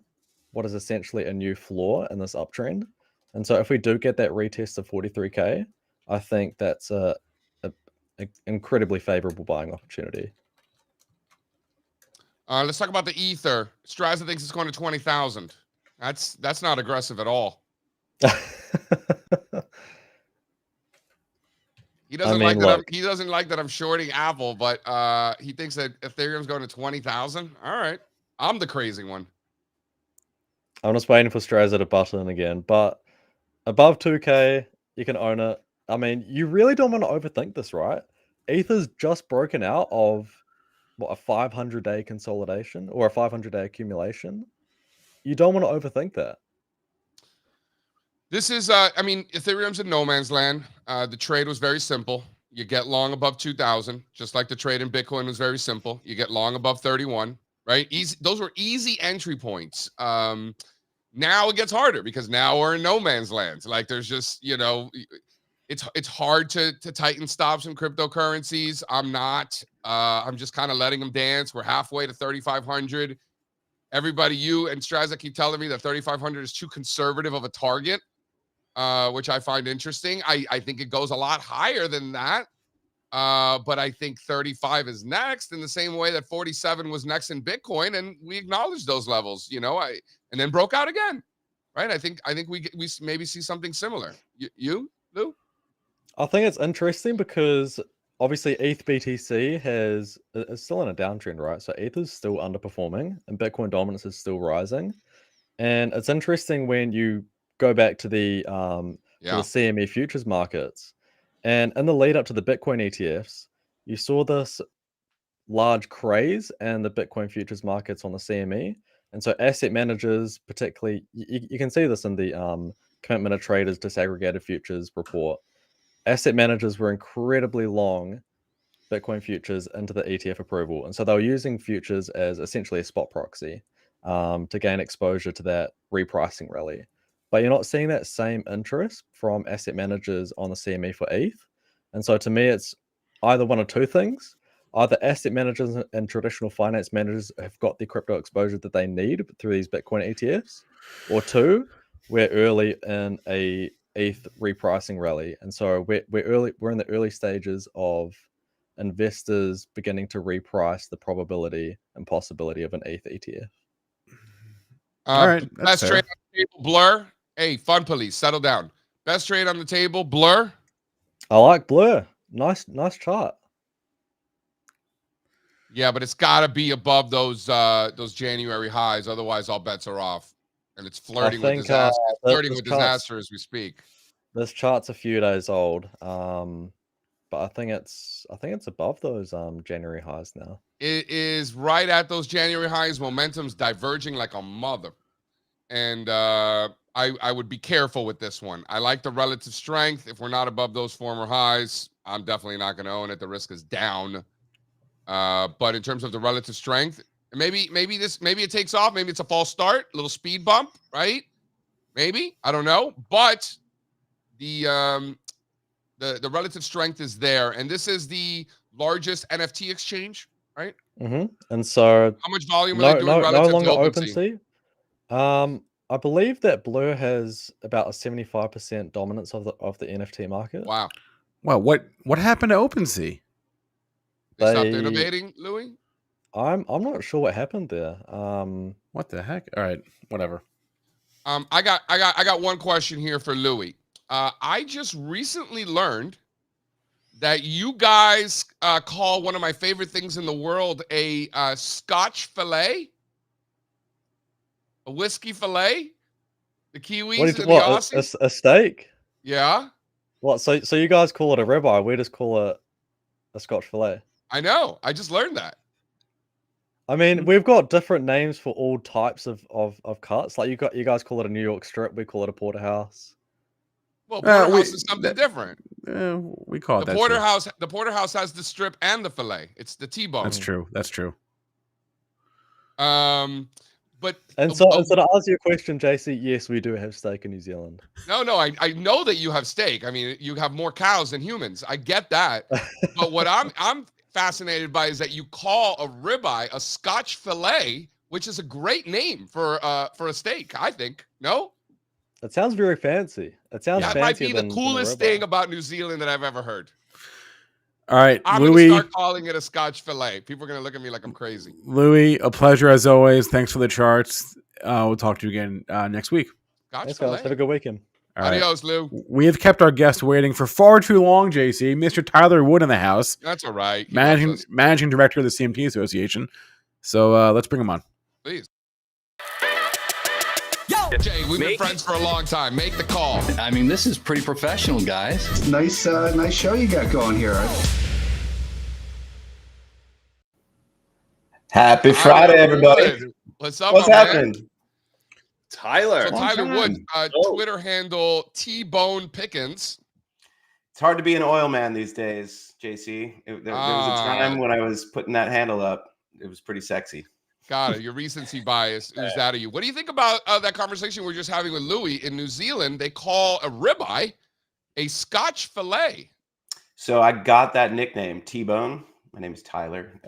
what is essentially a new floor in this uptrend. And so if we do get that retest of 43K, I think that's a incredibly favorable buying opportunity. Let's talk about the Ether. Strazza thinks it's going to 20,000. That's not aggressive at all. He doesn't like that. He doesn't like that I'm shorting Apple, but he thinks that Ethereum's going to 20,000. All right, I'm the crazy one. I'm just waiting for Strazza to button again, but above 2K, you can own it. I mean, you really don't want to overthink this, right? Ether's just broken out of a 500-day consolidation or a 500-day accumulation. You don't want to overthink that. This is, Ethereum's in no man's land. The trade was very simple. You get long above 2,000, just like the trade in Bitcoin was very simple. You get long above 31, right? Easy. Those were easy entry points. Now it gets harder because now we're in no man's land. Like there's just, it's hard to tighten stops in cryptocurrencies. I'm not. I'm just kind of letting them dance. We're halfway to 3,500. Everybody, you and Strazza keep telling me that 3,500 is too conservative of a target, which I find interesting. I think it goes a lot higher than that. But I think 35 is next in the same way that 47 was next in Bitcoin. And we acknowledge those levels, and then broke out again, right? I think we maybe see something similar. You, Lou? I think it's interesting because obviously ETH BTC is still in a downtrend, right? So ETH is still underperforming and Bitcoin dominance is still rising. And it's interesting when you go back to the CME futures markets, and in the lead up to the Bitcoin ETFs, you saw this large craze in the Bitcoin futures markets on the CME. And so asset managers, particularly, you can see this in the Commitment of Traders Disaggregated Futures report, asset managers were incredibly long Bitcoin futures into the ETF approval. And so they were using futures as essentially a spot proxy to gain exposure to that repricing rally. But you're not seeing that same interest from asset managers on the CME for ETH. And so to me, it's either one of two things. Either asset managers and traditional finance managers have got the crypto exposure that they need through these Bitcoin ETFs, or two, we're early in a ETH repricing rally. And so we're in the early stages of investors beginning to reprice the probability and possibility of an ETH ETF. All right, that's best trade on the table, Blur. Hey, Fun Police, settle down. Best trade on the table, Blur. I like Blur. Nice chart. Yeah, but it's got to be above those January highs. Otherwise, all bets are off, and it's flirting with disaster. It's flirting with disaster as we speak. This chart's a few days old, but I think it's above those January highs now. It is right at those January highs. Momentum's diverging like a mother, and I would be careful with this one. I like the relative strength. If we're not above those former highs, I'm definitely not going to own it. The risk is down. But in terms of the relative strength, maybe it takes off. Maybe it's a false start, a little speed bump, right? Maybe, I don't know. But the relative strength is there, and this is the largest NFT exchange, right? Mm-hmm. And so, how much volume are they doing relative no longer to OpenSea? I believe that Blur has about a 75% dominance of the NFT market. Wow. Well, what happened to OpenSea? They stopped innovating, Louis? I'm not sure what happened there. What the heck? All right, whatever. I got one question here for Louis. I just recently learned that you guys call one of my favorite things in the world a Scotch fillet, a whiskey fillet. The Kiwis and the Aussies. A steak? Yeah. What? So you guys call it a ribeye? We just call it a Scotch fillet. I know. I just learned that. I mean, we've got different names for all types of cuts. Like you guys call it a New York strip. We call it a porterhouse. Well, porterhouse is something different. We call it the porterhouse. The porterhouse has the strip and the fillet. It's the T-bone. That's true. That's true. But so to answer your question, JC, yes, we do have steak in New Zealand. No, I know that you have steak. I mean, you have more cows than humans. I get that. But what I'm fascinated by is that you call a ribeye a Scotch fillet, which is a great name for a steak, I think. No? It sounds very fancy. It sounds that might be the coolest thing about New Zealand that I've ever heard. All right, I'm Louis. going to start calling it a Scotch fillet. People are going to look at me like I'm crazy. Louis, a pleasure as always. Thanks for the charts. We'll talk to you again next week. Thanks, guys. Have a good weekend. All Adios, Lou. We have kept our guest waiting for far too long, JC. Mr. Tyler Wood in the house. That's all right. Managing director of the CMT Association. So let's bring him on. Please. Jay, we've been friends for a long time. Make the call. I mean, this is pretty professional, guys. Nice show you got going here. Happy Friday, everybody. What's up? What's happening? Man? Tyler. So Tyler Wood, Twitter handle T-Bone Pickens. It's hard to be an oil man these days, JC. There was a time when I was putting that handle up. It was pretty sexy. Got it. Your recency bias is out of you. What do you think about that conversation we were just having with Louis in New Zealand? They call a ribeye a Scotch fillet. So I got that nickname, T-Bone. My name is Tyler,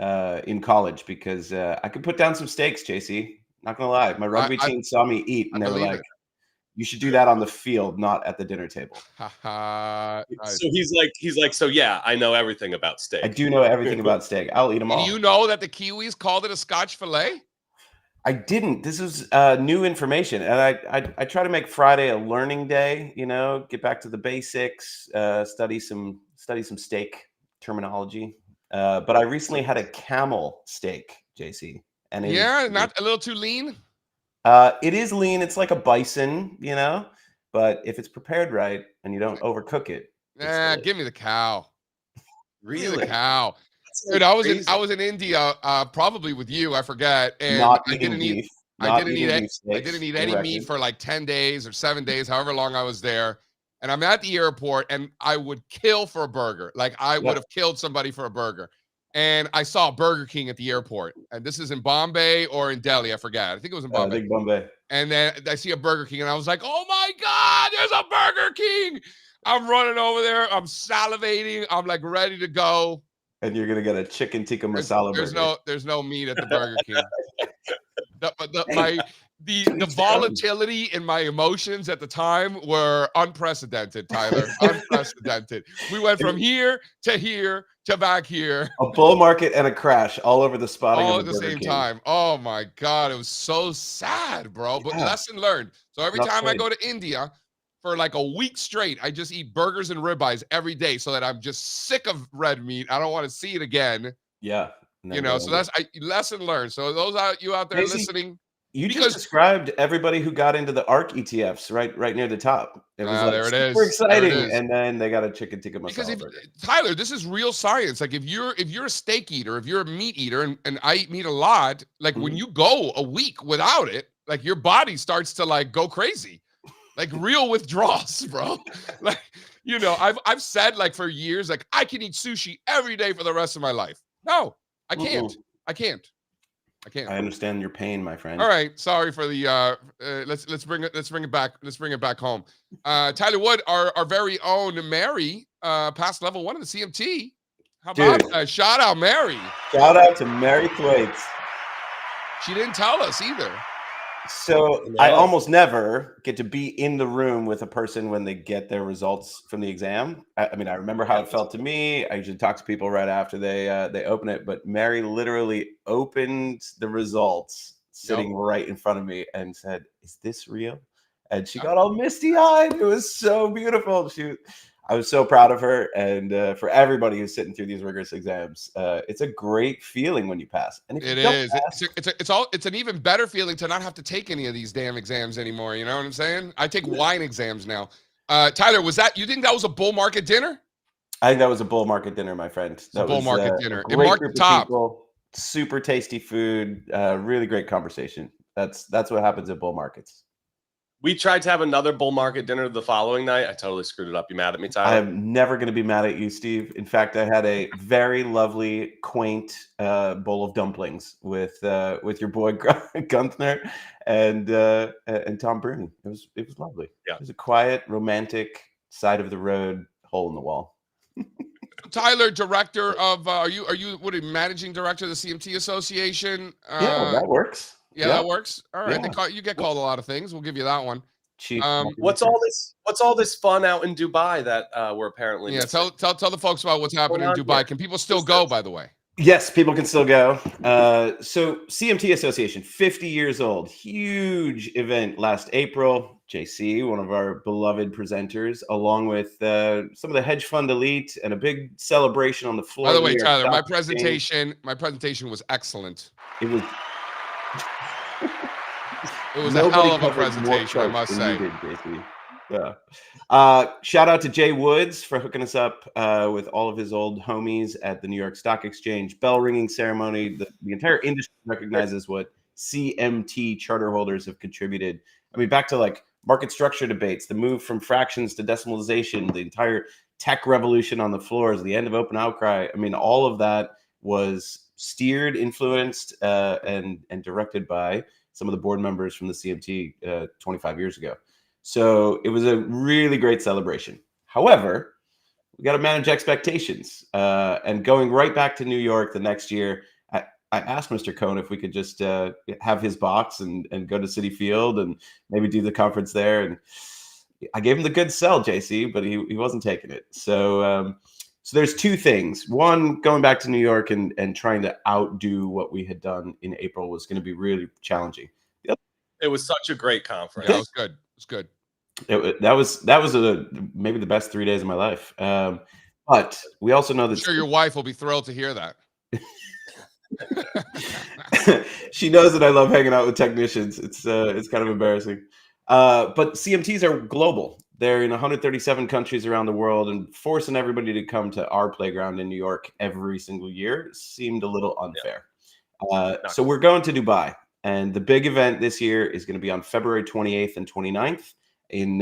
in college because I could put down some steaks, JC. Not going to lie. My rugby team saw me eat, and they were like, you should do that on the field, not at the dinner table. So he's like, so yeah, I know everything about steak. I do know everything about steak. I'll eat them all. Do you know that the Kiwis called it a Scotch fillet? I didn't. This is new information, and I try to make Friday a learning day. You know, get back to the basics, study some steak terminology. But I recently had a camel steak, JC, and not a little too lean. It is lean. It's like a bison, you know, but if it's prepared right and you don't overcook it. Give me the cow. Really? Give me the cow. Dude, I was in India, probably with you. I forget. And not I eating beef. I didn't eat beef I steaks, didn't eat for the any record. meat for like 10 days or 7 days, however long I was there. And I'm at the airport and I would kill for a burger. Like I would have killed somebody for a burger. And I saw Burger King at the airport. And this is in Bombay or in Delhi. I forgot. I think it was in I Bombay. think Bombay. And then I see a Burger King and I was like, oh my God, there's a Burger King. I'm running over there. I'm salivating. I'm like ready to go. And you're gonna get a chicken tikka masala burger. There's no meat at the Burger King. The volatility in my emotions at the time were unprecedented, Tyler. Unprecedented. We went from here to back here. A bull market and a crash all over the spotting All of at the the Burger same King. time. Oh my God. It was so sad, bro. But lesson learned. So every Rough time I trade. go to India for like a week straight, I just eat burgers and ribeyes every day so that I'm just sick of red meat. I don't want to see it again. Yeah. You know, so that's lesson learned. So those you out there listening. You just described everybody who got into the ARK ETFs right near the top. It was like there it super is. exciting, There it is. and then they got a chicken tikka masala Because burger. Tyler, this is real science. Like if you're a steak eater, if you're a meat eater, and I eat meat a lot, like when you go a week without it, like your body starts to like go crazy, like real withdrawals, bro. Like you know, I've said like for years, like I can eat sushi every day for the rest of my life. No, I can't. I can't. I understand your pain, my friend. All right, sorry for the let's bring it back home. Tyler Wood, our very own Mary, passed level 1 of the CMT. How about that? Shout out Mary. Shout out to Mary Thwaites. She didn't tell us either. So I almost never get to be in the room with a person when they get their results from the exam. I mean, I remember how it felt to me. I usually talk to people right after they open it, but Mary literally opened the results sitting right in front of me and said, "Is this real?" And she got all misty-eyed. It was so beautiful. I was so proud of her, and for everybody who's sitting through these rigorous exams, it's a great feeling when you pass. And if it you is. Pass, It's an even better feeling to not have to take any of these damn exams anymore. You know what I'm saying? I take wine exams now. Tyler, you think that was a bull market dinner? I think that was a bull market dinner, my friend. That bull was market dinner. It marked the top. People, super tasty food, really great conversation. That's what happens at bull markets. We tried to have another bull market dinner the following night. I totally screwed it up. You mad at me, Tyler? I am never going to be mad at you, Steve. In fact, I had a very lovely, quaint bowl of dumplings with your boy Gunther and Tom Bruni. It was lovely. Yeah. It was a quiet, romantic, side of the road, hole in the wall. Tyler, director of are you managing director of the CMT Association? Yeah, that works. Yeah, that works. All right, you get called a lot of things. We'll give you that one. Chief. What's all this fun out in Dubai that we're apparently missing? Tell the folks about what's happening in Dubai. Can people still go, by the way? Yes, people can still go. So CMT Association, 50 years old, huge event last April. JC, one of our beloved presenters, along with some of the hedge fund elite, and a big celebration on the floor. By the way, Tyler, my presentation was excellent. It was. It was a hell of a presentation, I must say. Shout out to Jay Woods for hooking us up with all of his old homies at the New York Stock Exchange bell ringing ceremony. The entire industry recognizes what CMT charter holders have contributed. I mean, back to like market structure debates, the move from fractions to decimalization, the entire tech revolution on the floors, the end of open outcry. I mean, all of that was steered, influenced, and directed by some of the board members from the CMT 25 years ago. So it was a really great celebration. However, we got to manage expectations. And going right back to New York the next year, I asked Mr. Cohn if we could just have his box and go to Citi Field and maybe do the conference there. And I gave him the good sell, JC, but he wasn't taking it. So there's two things. One, going back to New York and trying to outdo what we had done in April was going to be really challenging. It was such a great conference. Yeah, it was good. It was good. That was maybe the best 3 days of my life. But we also know that I'm sure your wife will be thrilled to hear that. She knows that I love hanging out with technicians. It's kind of embarrassing. But CMTs are global. They're in 137 countries around the world, and forcing everybody to come to our playground in New York every single year seemed a little unfair. So we're going to Dubai. And the big event this year is going to be on February 28th and 29th in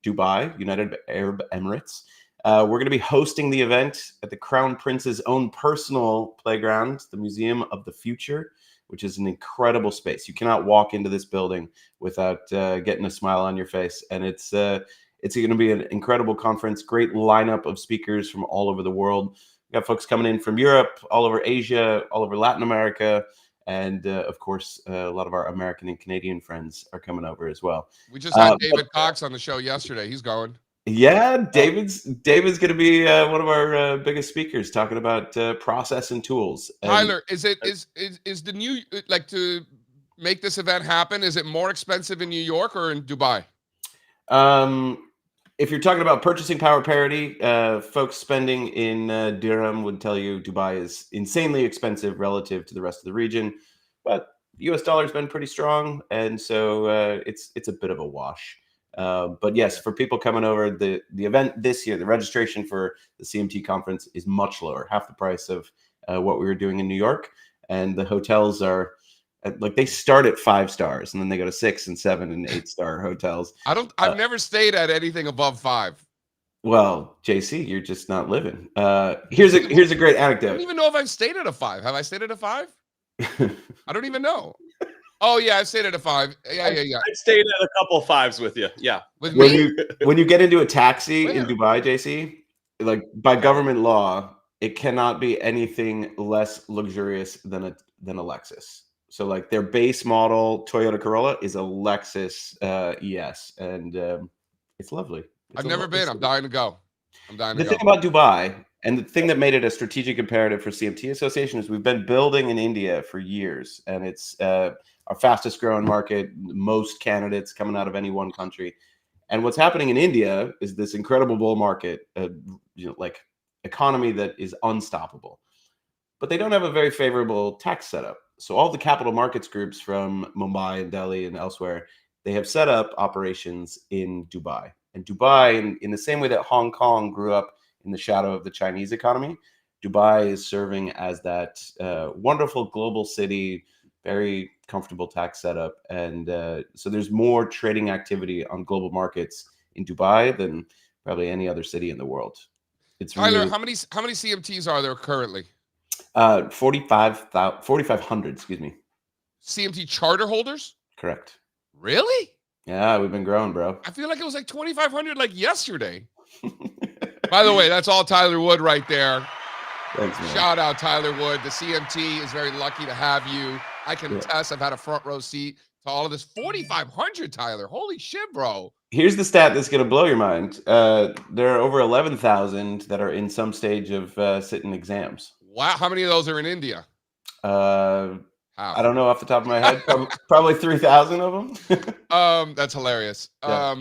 Dubai, United Arab Emirates. We're going to be hosting the event at the Crown Prince's own personal playground, the Museum of the Future, which is an incredible space. You cannot walk into this building without getting a smile on your face. And it's going to be an incredible conference, great lineup of speakers from all over the world. We've got folks coming in from Europe, all over Asia, all over Latin America. And of course, a lot of our American and Canadian friends are coming over as well. We just had David Cox on the show yesterday. He's going. Yeah, David's going to be one of our biggest speakers, talking about process and tools. And Tyler, is the new, like, to make this event happen? Is it more expensive in New York or in Dubai? If you're talking about purchasing power parity, folks spending in dirham would tell you Dubai is insanely expensive relative to the rest of the region, but the US dollar's been pretty strong, and so it's a bit of a wash. But yes, for people coming over, the event this year, the registration for the CMT conference is much lower, half the price of what we were doing in New York, and the hotels are like, they start at 5 stars and then they go to 6 and 7 and 8-star hotels. I've never stayed at anything above 5. Well, JC, you're just not living. Here's a great anecdote. I don't even know if I've stayed at a 5. Have I stayed at a 5? I don't even know. Oh yeah, I've stayed at a 5. Yeah. I stayed at a couple 5s with you. Yeah. With when me? you get into a taxi in Where? Dubai, JC, like, by government law, it cannot be anything less luxurious than a Lexus. So, like, their base model Toyota Corolla is a Lexus ES, and it's lovely. I've never been. I'm dying to go. The thing about Dubai, and the thing that made it a strategic imperative for CMT Association, is we've been building in India for years, and it's our fastest growing market, most candidates coming out of any one country. And what's happening in India is this incredible bull market, like, economy that is unstoppable. But they don't have a very favorable tax setup. So all the capital markets groups from Mumbai and Delhi and elsewhere, they have set up operations in Dubai. And Dubai, in the same way that Hong Kong grew up in the shadow of the Chinese economy, Dubai is serving as that wonderful global city, very comfortable tax setup. And so there's more trading activity on global markets in Dubai than probably any other city in the world. It's Tyler, really, how many CMTs are there currently? 4,500, excuse me. CMT charter holders? Correct. Really? Yeah, we've been growing, bro. I feel like it was like 2,500 like yesterday. By the way, that's all Tyler Wood right there. Thanks, man. Shout out Tyler Wood. The CMT is very lucky to have you. I can attest. I've had a front row seat to all of this. 4,500, Tyler. Holy shit, bro. Here's the stat that's going to blow your mind. There are over 11,000 that are in some stage of sitting exams. Wow. How many of those are in India? I don't know off the top of my head. Probably 3,000 of them. That's hilarious. Yeah.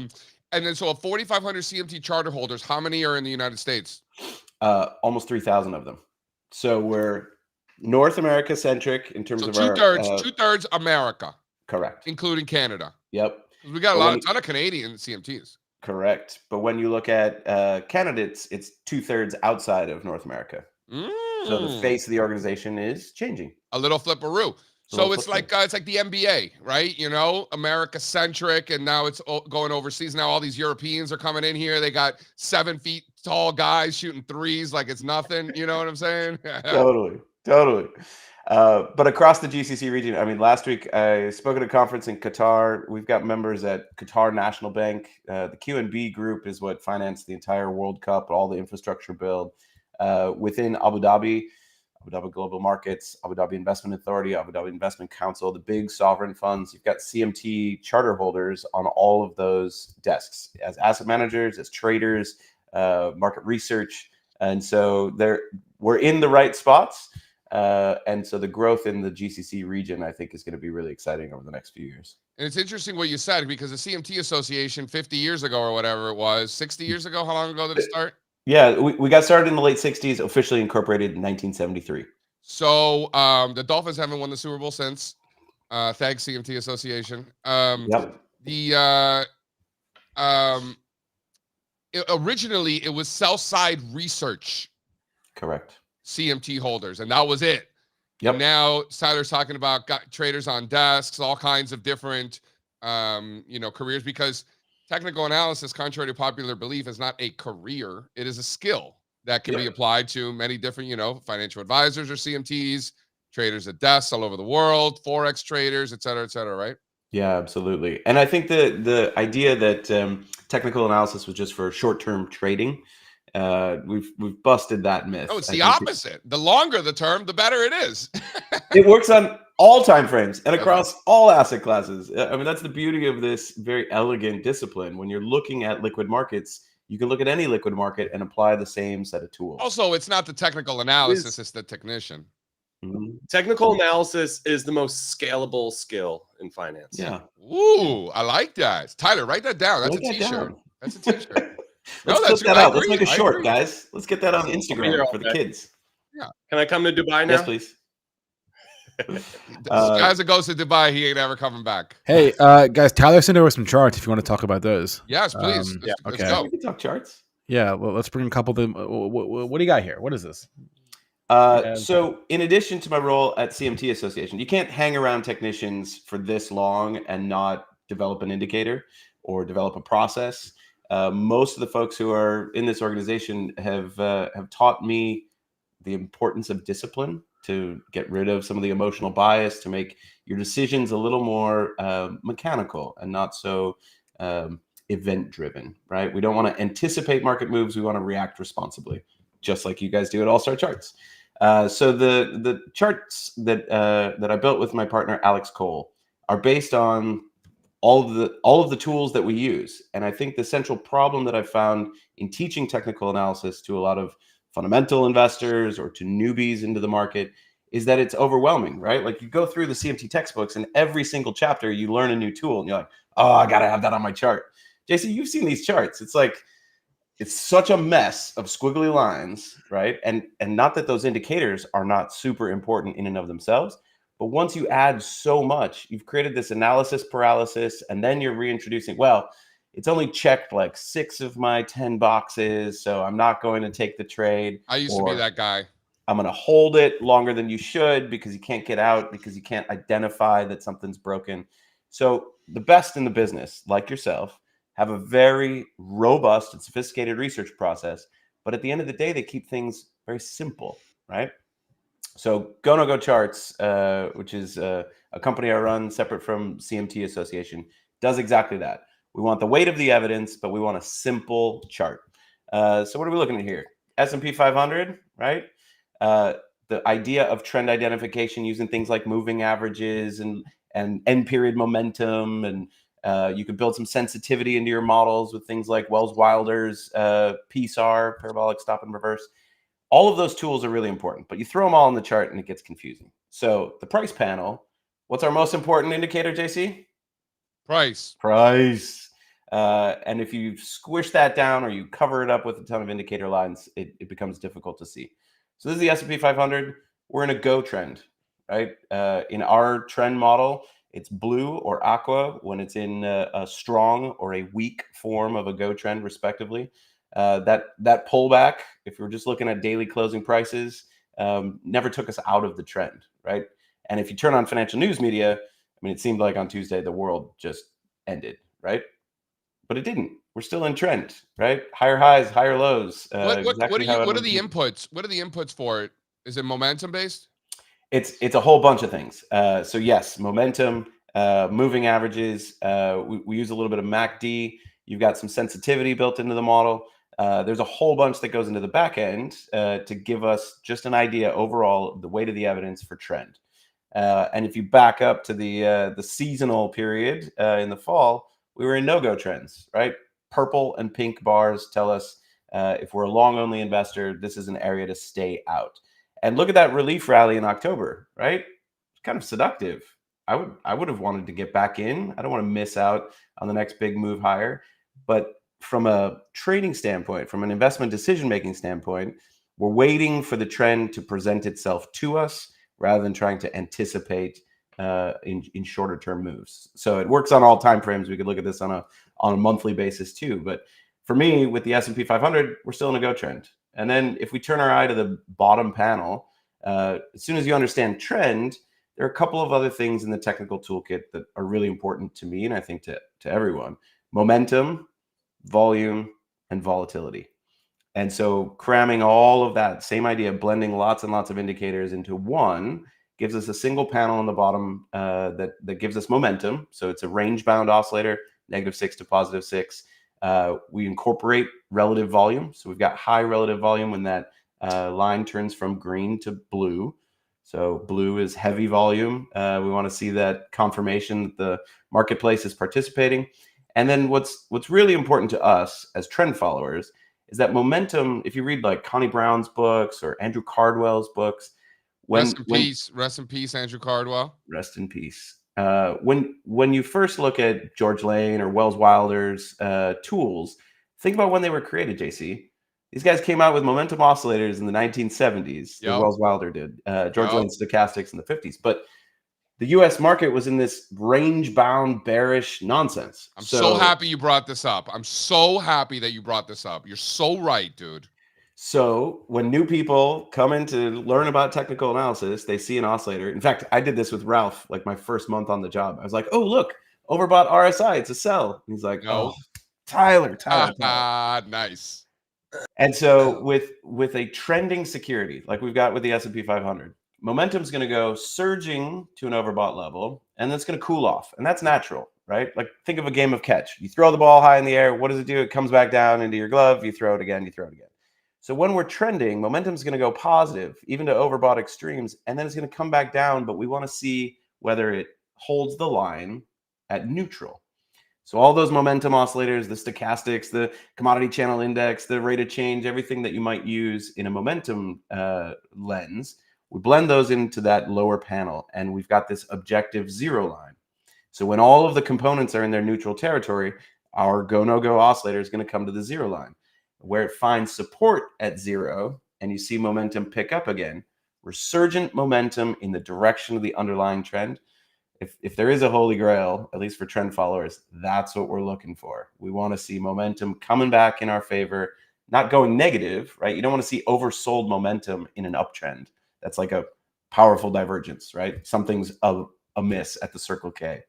And then so of 4,500 CMT charter holders, how many are in the United States? Almost 3,000 of them. So we're North America centric in terms of two-thirds America. Correct. Including Canada. Yep. We got a ton of Canadian CMTs. Correct. But when you look at candidates, it's 2/3 outside of North America. So the face of the organization is changing. A little flipperoo. So it's like the NBA, right? You know, America centric, and now it's going overseas. Now all these Europeans are coming in here. They got 7 feet tall guys shooting threes like it's nothing. You know what I'm saying? Totally. But across the GCC region, I mean, last week I spoke at a conference in Qatar. We've got members at Qatar National Bank. The QNB group is what financed the entire World Cup, all the infrastructure build. Within Abu Dhabi Global Markets, Abu Dhabi Investment Authority, Abu Dhabi Investment Council, the big sovereign funds. You've got CMT charter holders on all of those desks as asset managers, as traders, market research. And so we're in the right spots. And so the growth in the GCC region, I think, is going to be really exciting over the next few years. And it's interesting what you said, because the CMT Association 50 years ago or whatever it was, 60 years ago, how long ago did it start? Yeah, we got started in the late 60s, officially incorporated in 1973. So the Dolphins haven't won the Super Bowl since. Thanks, CMT Association. Originally, it was sell-side research. Correct. CMT holders, and that was it. And now Tyler's talking about traders on desks, all kinds of different, careers, because technical analysis, contrary to popular belief, is not a career. It is a skill that can be applied to many different, financial advisors or CMTs, traders at desks all over the world, Forex traders, et cetera, right? Yeah, absolutely. And I think the idea that technical analysis was just for short-term trading, we've busted that myth. No, it's the opposite. The longer the term, the better it is. It works on all time frames and across all asset classes. I mean, that's the beauty of this very elegant discipline. When you're looking at liquid markets, you can look at any liquid market and apply the same set of tools. Also, it's not the technical analysis, it's the technician. Technical analysis is the most scalable skill in finance. Yeah. Ooh, I like that. Tyler, write that down. That's a t-shirt. That's a t-shirt. Let's put that out. Let's make a short, guys. Let's get that on Instagram for the kids. Yeah. Can I come to Dubai now? Yes, please. As it goes to Dubai, he ain't ever coming back. Hey, guys, Tyler sent over some charts if you want to talk about those. Yes, please. Let's go. We can talk charts. Yeah, well, let's bring a couple of them. What do you got here? What is this? So in addition to my role at CMT Association, you can't hang around technicians for this long and not develop an indicator or develop a process. Most of the folks who are in this organization have taught me the importance of discipline to get rid of some of the emotional bias, to make your decisions a little more mechanical and not so event driven, right? We don't want to anticipate market moves. We want to react responsibly, just like you guys do at All Star Charts. So the charts that I built with my partner Alex Cole are based on all of the tools that we use. And I think the central problem that I've found in teaching technical analysis to a lot of fundamental investors or to newbies into the market is that it's overwhelming, right? Like you go through the CMT textbooks and every single chapter you learn a new tool and you're like, oh, I got to have that on my chart. JC, you've seen these charts. It's like, it's such a mess of squiggly lines, right? And not that those indicators are not super important in and of themselves, but once you add so much, you've created this analysis paralysis, and then you're reintroducing, well, it's only checked like 6 of my 10 boxes, so I'm not going to take the trade. I used to be that guy. I'm going to hold it longer than you should because you can't get out, because you can't identify that something's broken. So the best in the business, like yourself, have a very robust and sophisticated research process. But at the end of the day, they keep things very simple, right? So Go No Go Charts, which is a company I run separate from CMT Association, does exactly that. We want the weight of the evidence, but we want a simple chart. So what are we looking at here? S&P 500, right? The idea of trend identification using things like moving averages and end period momentum, and you could build some sensitivity into your models with things like Wells Wilder's PSAR, parabolic stop and reverse. All of those tools are really important, but you throw them all in the chart and it gets confusing. So the price panel, what's our most important indicator, JC? Price. And if you squish that down or you cover it up with a ton of indicator lines, it becomes difficult to see. So this is the S&P 500. We're in a go trend, right? In our trend model, it's blue or aqua when it's in a strong or a weak form of a go trend, respectively. That pullback, if we're just looking at daily closing prices, never took us out of the trend, right? And if you turn on financial news media, I mean, it seemed like on Tuesday the world just ended, right? But it didn't. We're still in trend, right? Higher highs, higher lows. What are the inputs? What are the inputs for it? Is it momentum based? It's a whole bunch of things. So yes, momentum, moving averages. We use a little bit of MACD. You've got some sensitivity built into the model. There's a whole bunch that goes into the back end to give us just an idea overall of the weight of the evidence for trend. And if you back up to the seasonal period in the fall, we were in no-go trends, right? Purple and pink bars tell us if we're a long-only investor, this is an area to stay out. And look at that relief rally in October, right? It's kind of seductive. I would have wanted to get back in. I don't want to miss out on the next big move higher. But from a trading standpoint, from an investment decision-making standpoint, we're waiting for the trend to present itself to us rather than trying to anticipate in shorter term moves. So it works on all time frames. We could look at this on a monthly basis too. But for me, with the S&P 500, we're still in a go trend. And then if we turn our eye to the bottom panel, As soon as you understand trend, there are a couple of other things in the technical toolkit that are really important to me, and I think to everyone: momentum, volume, and volatility. And so cramming all of that same idea, blending lots and lots of indicators into one, gives us a single panel on the bottom that gives us momentum. So it's a range-bound oscillator, -6 to +6. We incorporate relative volume. So we've got high relative volume when that line turns from green to blue. So blue is heavy volume. We want to see that confirmation that the marketplace is participating. And then what's really important to us as trend followers is that momentum. If you read like Connie Brown's books or Andrew Cardwell's books, Rest in peace, Andrew Cardwell. Rest in peace. When you first look at George Lane or Wells Wilder's tools, think about when they were created, JC. These guys came out with momentum oscillators in the 1970s. Yep. Wells Wilder did. George Lane stochastics in the 50s. But the U.S. market was in this range-bound, bearish nonsense. I'm so happy you brought this up. I'm so happy that you brought this up. You're so right, dude. So when new people come in to learn about technical analysis, they see an oscillator. In fact, I did this with Ralph, like my first month on the job. I was like, oh, look, overbought RSI. It's a sell. And he's like, no. Oh, Tyler. Nice. And so with a trending security, like we've got with the S&P 500, momentum's going to go surging to an overbought level, and then it's going to cool off. And that's natural, right? Like think of a game of catch. You throw the ball high in the air. What does it do? It comes back down into your glove. You throw it again. You throw it again. So when we're trending, momentum's going to go positive, even to overbought extremes, and then it's going to come back down. But we want to see whether it holds the line at neutral. So all those momentum oscillators, the stochastics, the commodity channel index, the rate of change, everything that you might use in a momentum lens, we blend those into that lower panel, and we've got this objective zero line. So when all of the components are in their neutral territory, our go-no-go oscillator is going to come to the zero line. Where it finds support at zero, and you see momentum pick up again, resurgent momentum in the direction of the underlying trend. If there is a holy grail, at least for trend followers, that's what we're looking for. We want to see momentum coming back in our favor, not going negative, right? You don't want to see oversold momentum in an uptrend. That's like a powerful divergence, right? Something's amiss at the Circle K.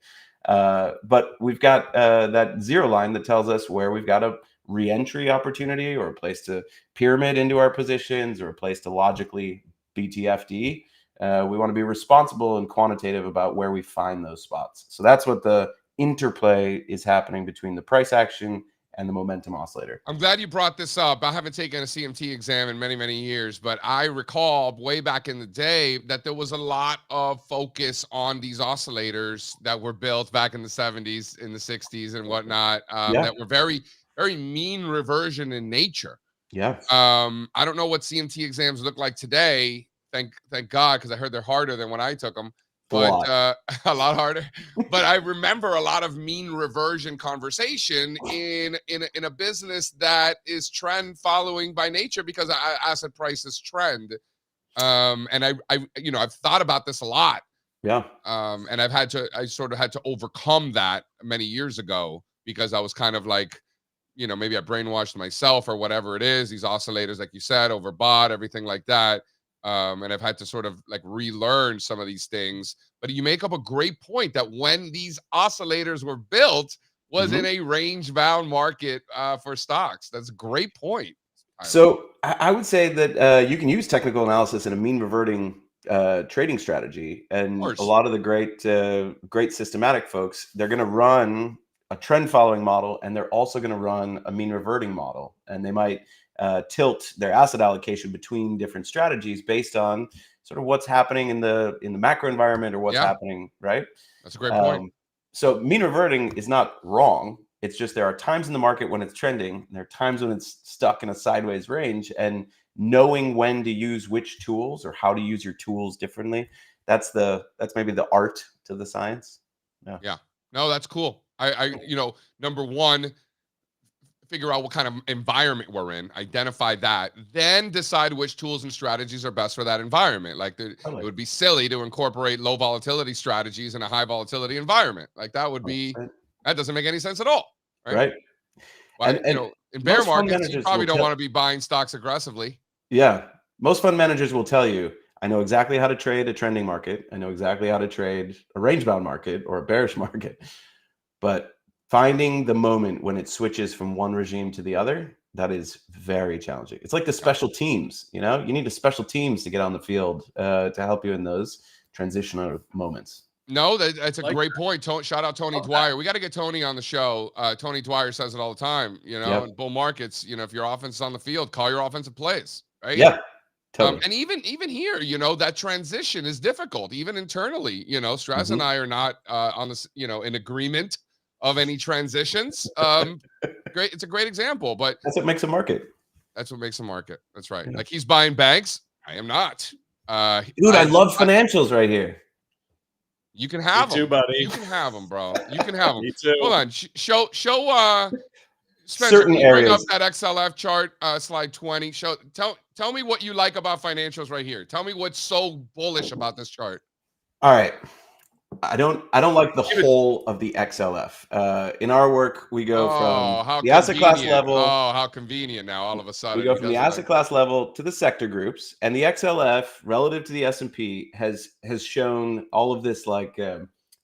But we've got that zero line that tells us where we've got a re-entry opportunity or a place to pyramid into our positions or a place to logically BTFD. We want to be responsible and quantitative about where we find those spots. So that's what the interplay is happening between the price action and the momentum oscillator. I'm glad you brought this up. I haven't taken a CMT exam in many, many years, but I recall way back in the day that there was a lot of focus on these oscillators that were built back in the 70s, in the 60s and whatnot, that were very, very mean reversion in nature. Yeah. I don't know what CMT exams look like today. Thank God, because I heard they're harder than when I took them. But a lot harder. But I remember a lot of mean reversion conversation in a business that is trend following by nature, because asset prices trend. And I've thought about this a lot. Yeah. And I sort of had to overcome that many years ago, because I was kind of like, maybe I brainwashed myself or whatever it is. These oscillators, like you said, overbought, everything like that. And I've had to sort of like relearn some of these things. But you make up a great point that when these oscillators were built was in a range-bound market for stocks. That's a great point. So I would say that you can use technical analysis in a mean reverting trading strategy. And a lot of the great systematic folks, they're going to run a trend following model, and they're also going to run a mean reverting model. And they might tilt their asset allocation between different strategies based on sort of what's happening in the macro environment or what's happening, right? That's a great point. So mean reverting is not wrong. It's just there are times in the market when it's trending, and there are times when it's stuck in a sideways range, and knowing when to use which tools or how to use your tools differently, that's maybe the art to the science. Yeah. No, that's cool. I number one, figure out what kind of environment we're in, identify that, then decide which tools and strategies are best for that environment. Like it would be silly to incorporate low volatility strategies in a high volatility environment. Like that doesn't make any sense at all. Right. Well, and in bear markets, you probably don't want to be buying stocks aggressively. Yeah. Most fund managers will tell you, I know exactly how to trade a trending market. I know exactly how to trade a range-bound market or a bearish market. But finding the moment when it switches from one regime to the other, that is very challenging. It's like the special teams, you need the special teams to get on the field to help you in those transitional moments. No, that's a great point. Shout out Tony Dwyer. We got to get Tony on the show. Tony Dwyer says it all the time, in bull markets, if your offense is on the field, call your offensive plays, right? Yeah. Totally. And even here, that transition is difficult, even internally. Strazza and I are not on this, in agreement of any transitions. Great, it's a great example, but that's what makes a market. That's what makes a market. That's right. Yeah. Like he's buying banks. I am not. Dude, I love financials right here. You can have them, buddy. You can have them, bro. You can have them. Me too. Hold on. Show. Spencer, certain can you areas. Bring up that XLF chart, slide 20. Tell me what you like about financials right here. Tell me what's so bullish about this chart. All right. I don't like the whole of the XLF. In our work, we go from the asset class level. Oh, how convenient now! All of a sudden, we go from the asset class level to the sector groups, and the XLF relative to the S&P has shown all of this. Like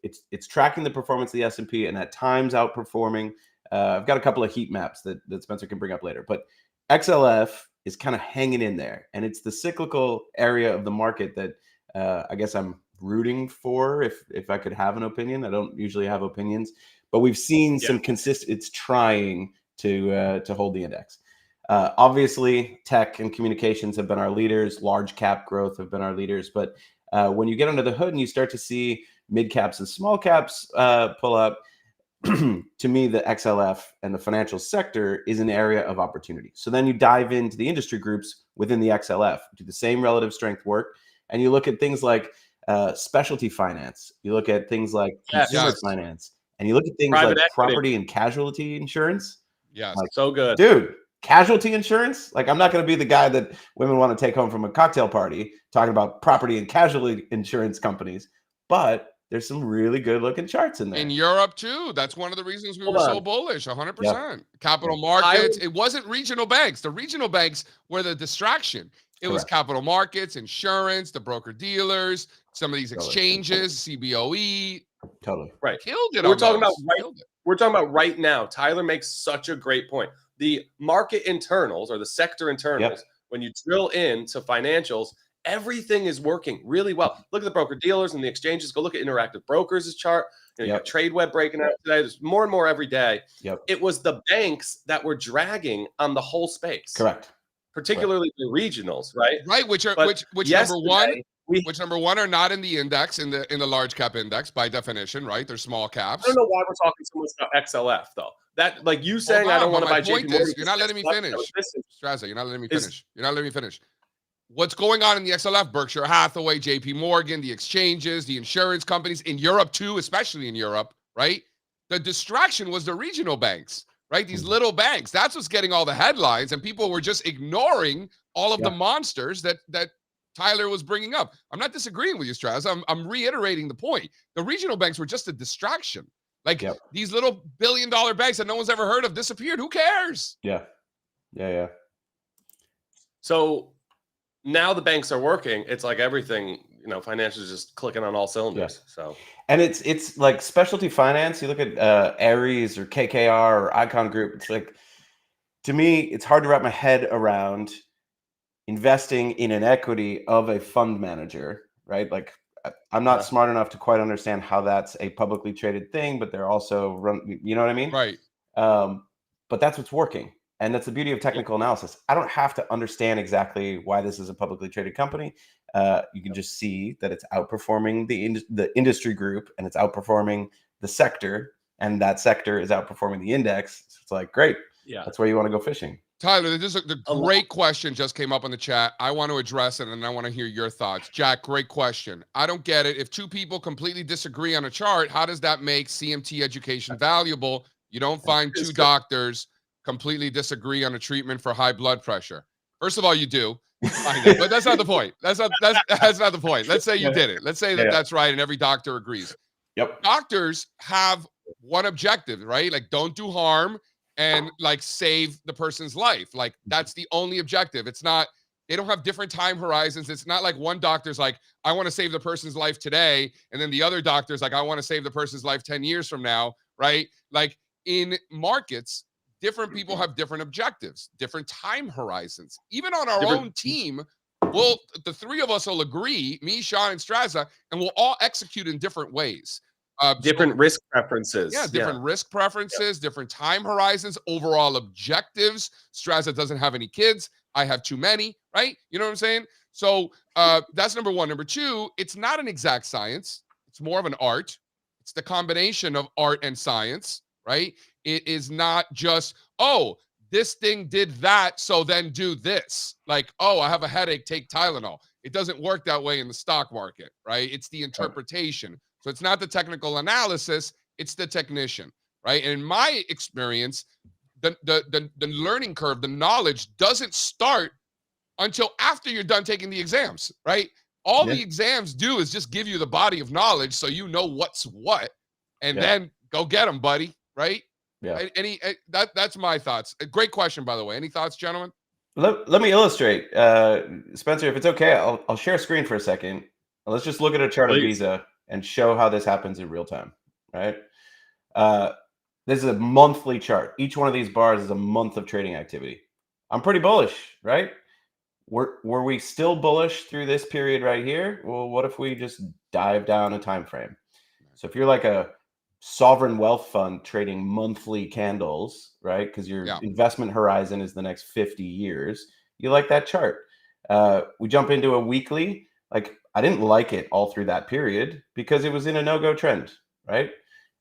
it's tracking the performance of the S&P, and at times outperforming. I've got a couple of heat maps that Spencer can bring up later, but XLF is kind of hanging in there, and it's the cyclical area of the market that I guess I'm rooting for. If I could have an opinion, I don't usually have opinions, but we've seen some it's trying to hold the index. Obviously, tech and communications have been our leaders. Large cap growth have been our leaders. But when you get under the hood and you start to see mid caps and small caps pull up, to me, the XLF and the financial sector is an area of opportunity. So then you dive into the industry groups within the XLF, do the same relative strength work, and you look at things like specialty finance. You look at things like consumer finance, and you look at things like property and casualty insurance. Yeah, so good, dude. Casualty insurance. Like, I'm not going to be the guy that women want to take home from a cocktail party talking about property and casualty insurance companies, but there's some really good looking charts in there. In Europe too. That's one of the reasons we were so bullish. 100%. Capital markets. It wasn't regional banks. The regional banks were the distraction. It was capital markets, insurance, the broker dealers, some of these exchanges, CBOE. Totally. Right. Killed it. We're talking about right now. Tyler makes such a great point. The market internals or the sector internals, when you drill into financials, everything is working really well. Look at the broker dealers and the exchanges. Go look at Interactive Brokers' chart. You got TradeWeb breaking out today. There's more and more every day. It was the banks that were dragging on the whole space. Correct. Particularly the regionals, right? Right, which number one are not in the index, in the large cap index by definition, right? They're small caps. I don't know why we're talking so much about XLF though. That, like you saying, I don't want to buy JP Morgan. You're not letting me finish. Strazza, you're not letting me finish. You're not letting me finish. What's going on in the XLF? Berkshire Hathaway, JP Morgan, the exchanges, the insurance companies in Europe too, especially in Europe, right? The distraction was the regional banks, right? These little banks. That's what's getting all the headlines, and people were just ignoring all of the monsters that Tyler was bringing up. I'm not disagreeing with you, Strazza. I'm reiterating the point. The regional banks were just a distraction. Like these little billion-dollar banks that no one's ever heard of disappeared. Who cares? Yeah. So now the banks are working. It's like everything, financials just clicking on all cylinders. So, and it's like specialty finance. You look at Ares or KKR or Icon Group. It's like, to me, it's hard to wrap my head around investing in an equity of a fund manager, right? Like, I'm not smart enough to quite understand how that's a publicly traded thing, but they're also run. You know what I mean? Right. But that's what's working. And that's the beauty of technical analysis. I don't have to understand exactly why this is a publicly traded company. You can just see that it's outperforming the industry group, and it's outperforming the sector, and that sector is outperforming the index. So it's like, great. Yeah, that's where you want to go fishing. Tyler, the great question just came up in the chat. I want to address it, and I want to hear your thoughts. Jack, great question. I don't get it. If two people completely disagree on a chart, how does that make CMT education valuable? You don't find two doctors completely disagree on a treatment for high blood pressure. First of all, you do. But that's not the point. That's not the point. Let's say you did it. Let's say that that's right, and every doctor agrees. Doctors have one objective, right? Like, don't do harm and like save the person's life. Like, that's the only objective. It's not They don't have different time horizons. It's not like one doctor's like, I want to save the person's life today. And then the other doctor's like, I want to save the person's life 10 years from now, right? Like in markets, different people have different objectives, different time horizons. Even on our own team, the three of us will agree, me, Sean, and Strazza, and we'll all execute in different ways. Different risk preferences. Yeah, different risk preferences, different time horizons, overall objectives. Strazza doesn't have any kids. I have too many, right? You know what I'm saying? So that's number one. Number two, it's not an exact science. It's more of an art. It's the combination of art and science, right? It is not just, oh, this thing did that, so then do this. Like, oh, I have a headache, take Tylenol. It doesn't work that way in the stock market, right? It's the interpretation. So it's not the technical analysis, it's the technician, right? And in my experience, the learning curve, the knowledge doesn't start until after you're done taking the exams, right? All the exams do is just give you the body of knowledge so you know what's what, and then go get them, buddy, right? Yeah. That's my thoughts. A great question, by the way. Any thoughts, gentlemen? Let me illustrate. Spencer, if it's okay, I'll share a screen for a second. Let's just look at a chart of Visa and show how this happens in real time, right? This is a monthly chart. Each one of these bars is a month of trading activity. I'm pretty bullish, right? Were we still bullish through this period right here? Well, what if we just dive down a time frame? So if you're like a sovereign wealth fund trading monthly candles, right? Because your investment horizon is the next 50 years. You like that chart. We jump into a weekly. Like, I didn't like it all through that period because it was in a no-go trend, right?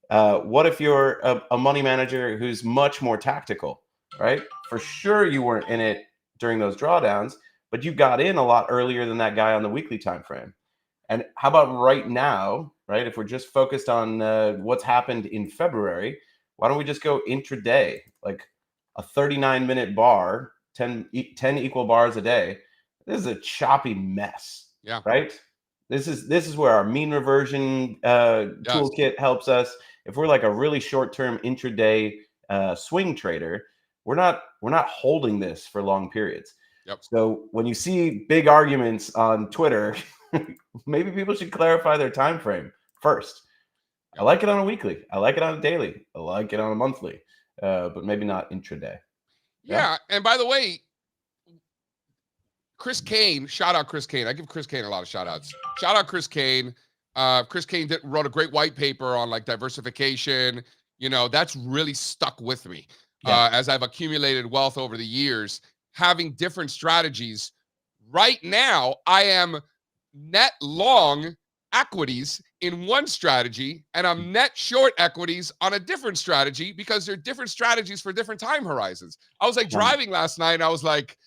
What if you're a money manager who's much more tactical, right? For sure you weren't in it during those drawdowns, but you got in a lot earlier than that guy on the weekly time frame. And how about right now, right? If we're just focused on what's happened in February, why don't we just go intraday, like a 39-minute bar, 10 equal bars a day? This is a choppy mess, right? This is where our mean reversion toolkit helps us. If we're like a really short-term intraday swing trader, we're not holding this for long periods. So when you see big arguments on Twitter, maybe people should clarify their time frame first. I like it on a weekly. I like it on a daily. I like it on a monthly, but maybe not intraday. Yeah. And by the way, Chris Kane, shout out Chris Kane. I give Chris Kane a lot of shout outs. Shout out Chris Kane. Chris Kane wrote a great white paper on like diversification. You know, that's really stuck with me as I've accumulated wealth over the years, having different strategies. Right now, I am net long equities in one strategy, and I'm net short equities on a different strategy because they're different strategies for different time horizons. I was like driving last night, and I was like,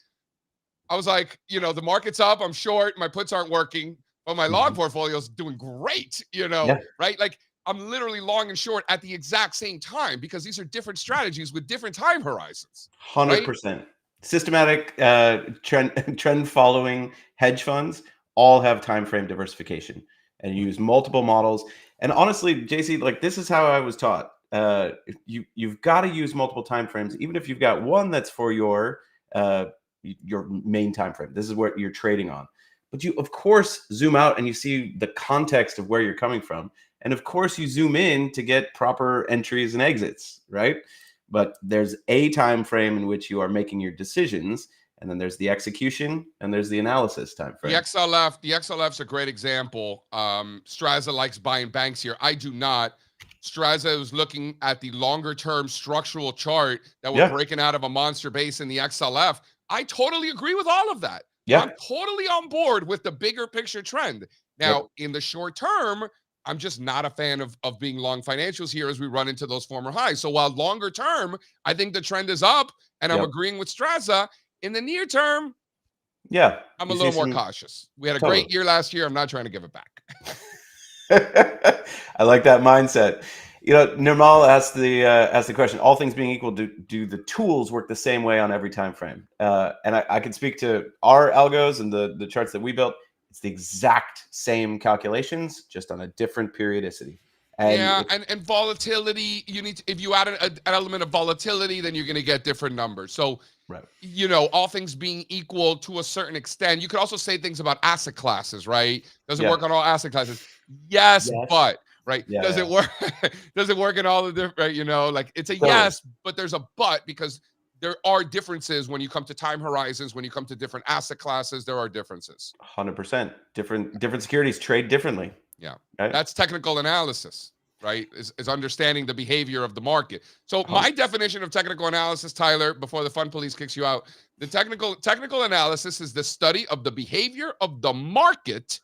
you know, the market's up, I'm short, my puts aren't working, but my long portfolio is doing great, you know, right? Like I'm literally long and short at the exact same time because these are different strategies with different time horizons. 100%. Systematic trend following hedge funds all have time frame diversification and use multiple models. And honestly, JC, like this is how I was taught. You've got to use multiple time frames, even if you've got one that's for your main time frame. This is what you're trading on. But you, of course, zoom out and you see the context of where you're coming from. And of course, you zoom in to get proper entries and exits, right? But there's a time frame in which you are making your decisions, and then there's the execution, and there's the analysis time frame. The XLF's a great example. Strazza likes buying banks here. I do not. Strazza was looking at the longer term structural chart that we're breaking out of a monster base in the XLF. I totally agree with all of that. I'm totally on board with the bigger picture trend. Now, in the short term, I'm just not a fan of being long financials here as we run into those former highs. So while longer term, I think the trend is up, and I'm agreeing with Strazza. In the near term, I'm a little more cautious. We had a great year last year. I'm not trying to give it back. I like that mindset. You know, Nirmal asked the question, all things being equal, do the tools work the same way on every time frame? And I can speak to our algos and the charts that we built. It's the exact same calculations, just on a different periodicity. And volatility, you need to, if you add an element of volatility, then you're going to get different numbers. So Right. You know, all things being equal to a certain extent. You could also say things about asset classes, right? Does it work on all asset classes? Yes. But right. Does it work? Does it work in all the different, right? You know, like it's a yes, but there's a but because there are differences when you come to time horizons, when you come to different asset classes, there are differences. 100%. Different securities trade differently. Yeah. Right? That's technical analysis, right? Is understanding the behavior of the market. So my definition of technical analysis, Tyler, before the fun police kicks you out, the technical analysis is the study of the behavior of the market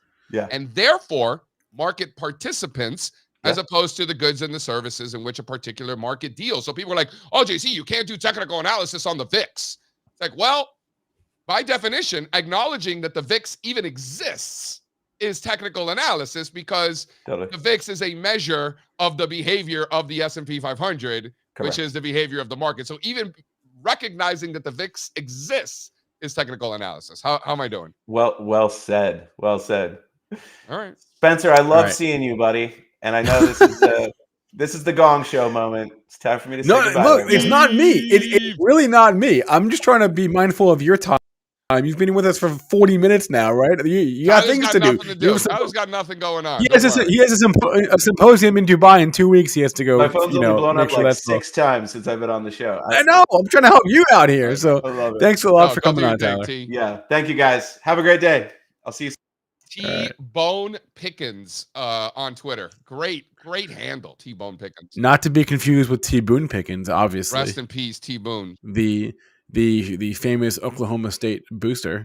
and therefore market participants as opposed to the goods and the services in which a particular market deals. So people are like, oh, JC, you can't do technical analysis on the VIX. It's like, well, by definition, acknowledging that the VIX even exists is technical analysis because the VIX is a measure of the behavior of the S&P 500, which is the behavior of the market. So even recognizing that the VIX exists is technical analysis. How am I doing? Well said. Well said. All right. Spencer, I love seeing you, buddy. And I know this is the gong show moment. It's time for me to say goodbye. Look, it's not me. It's really not me. I'm just trying to be mindful of your time. You've been with us for 40 minutes now, right? You got things to do. Tyler's got nothing going on. He has a symposium in Dubai in 2 weeks. He has to go. My phone's only blown up sure like 6 times since I've been on the show. I know. I'm trying to help you out here. So thanks a lot for coming on, Tyler. Yeah. Thank you, guys. Have a great day. I'll see you soon. T-Bone Pickens on Twitter. Great handle, T-Bone Pickens. Not to be confused with T-Boone Pickens, obviously. Rest in peace, T-Boone. The famous Oklahoma State booster,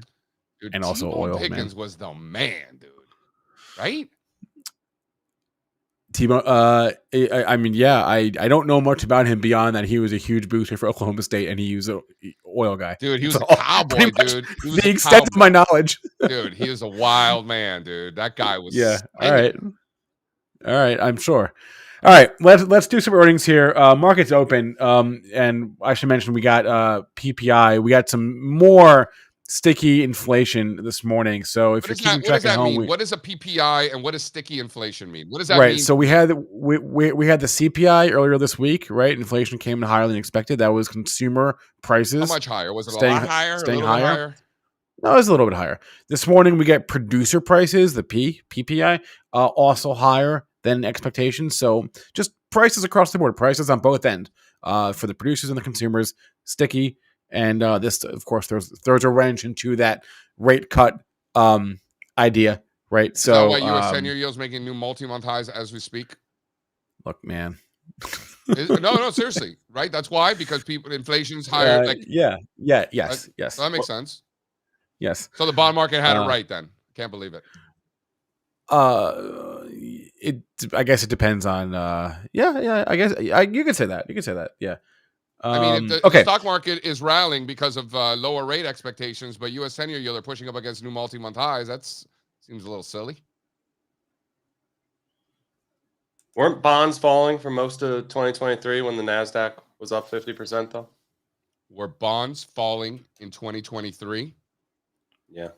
dude, and also T-Bone oil Pickens man. was the man, dude. Right? T-Bone. I mean, yeah. I don't know much about him beyond that he was a huge booster for Oklahoma State, and he was an oil guy. Dude, he was a cowboy, dude. He was the extent of my knowledge. Dude, he was a wild man, dude. That guy was. Yeah. All right. I'm sure. All right. Let's do some earnings here. Market's open. And I should mention we got PPI. We got some more sticky inflation this morning. So if you're keeping track at home, what does a PPI and what does sticky inflation mean? What does that mean? Right. So we had the CPI earlier this week, right? Inflation came in higher than expected. That was consumer prices. How much higher? Was it a lot higher? Staying higher? No, it was a little bit higher. This morning we get producer prices, the PPI, also higher than expectations. So just prices across the board, prices on both ends for the producers and the consumers, sticky. And this, of course, throws a wrench into that rate cut idea, right? So why U.S. 10-year yields making new multi-month highs as we speak? Look, man. No, seriously, right? That's why, because inflation's higher. Yes. So that makes sense. Yes. So the bond market had it right then. Can't believe it. I guess it depends on. I guess you could say that. Yeah. I mean, if the stock market is rallying because of lower rate expectations, but U.S. 10-year yield are pushing up against new multi-month highs, that seems a little silly. Weren't bonds falling for most of 2023 when the NASDAQ was up 50%, though? Were bonds falling in 2023? Yeah.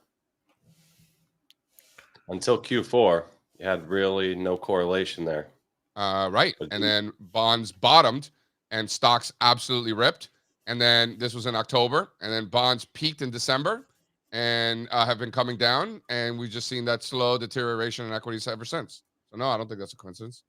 Until Q4, you had really no correlation there. Right. And then bonds bottomed and stocks absolutely ripped. And then this was in October. And then bonds peaked in December and have been coming down. And we've just seen that slow deterioration in equities ever since. So, no, I don't think that's a coincidence.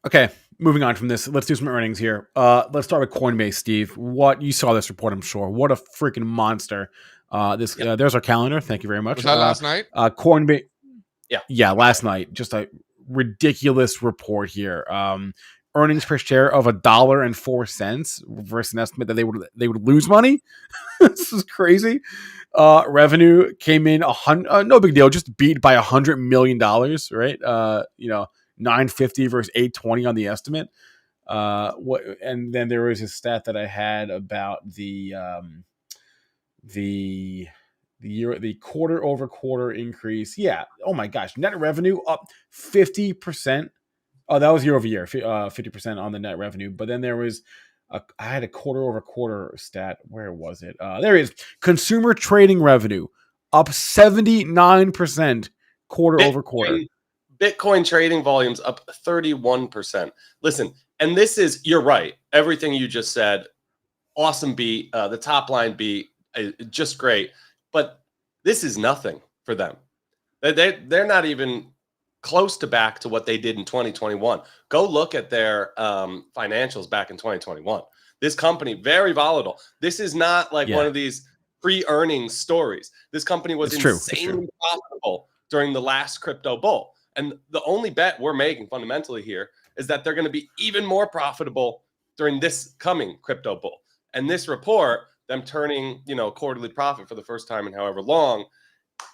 Okay, moving on from this, let's do some earnings here. Let's start with Coinbase, Steve. You saw this report, I'm sure. What a freaking monster. There's our calendar. Thank you very much. Was that last night? Coinbase. Yeah, last night. Just a ridiculous report here. Earnings per share of $1.04 versus an estimate that they would lose money. This is crazy. Revenue came in no big deal, just beat by $100 million, right? 950 versus 820 on the estimate. And then there was a stat that I had about the quarter over quarter increase. Yeah. Oh my gosh. Net revenue up 50%. Oh, that was year over year, 50% on the net revenue. But then there was I had a quarter over quarter stat. Where was it? There it is. Consumer trading revenue up 79% quarter over quarter. Bitcoin trading volumes up 31%. Listen, and you're right. Everything you just said awesome beat. The top line beat, just great. But this is nothing for them. They're not even close to back to what they did in 2021. Go look at their financials back in 2021. This company, very volatile. This is not like one of these pre-earnings stories. This company was insanely profitable during the last crypto bull. And the only bet we're making fundamentally here is that they're going to be even more profitable during this coming crypto bull. And this report, them turning, quarterly profit for the first time in however long,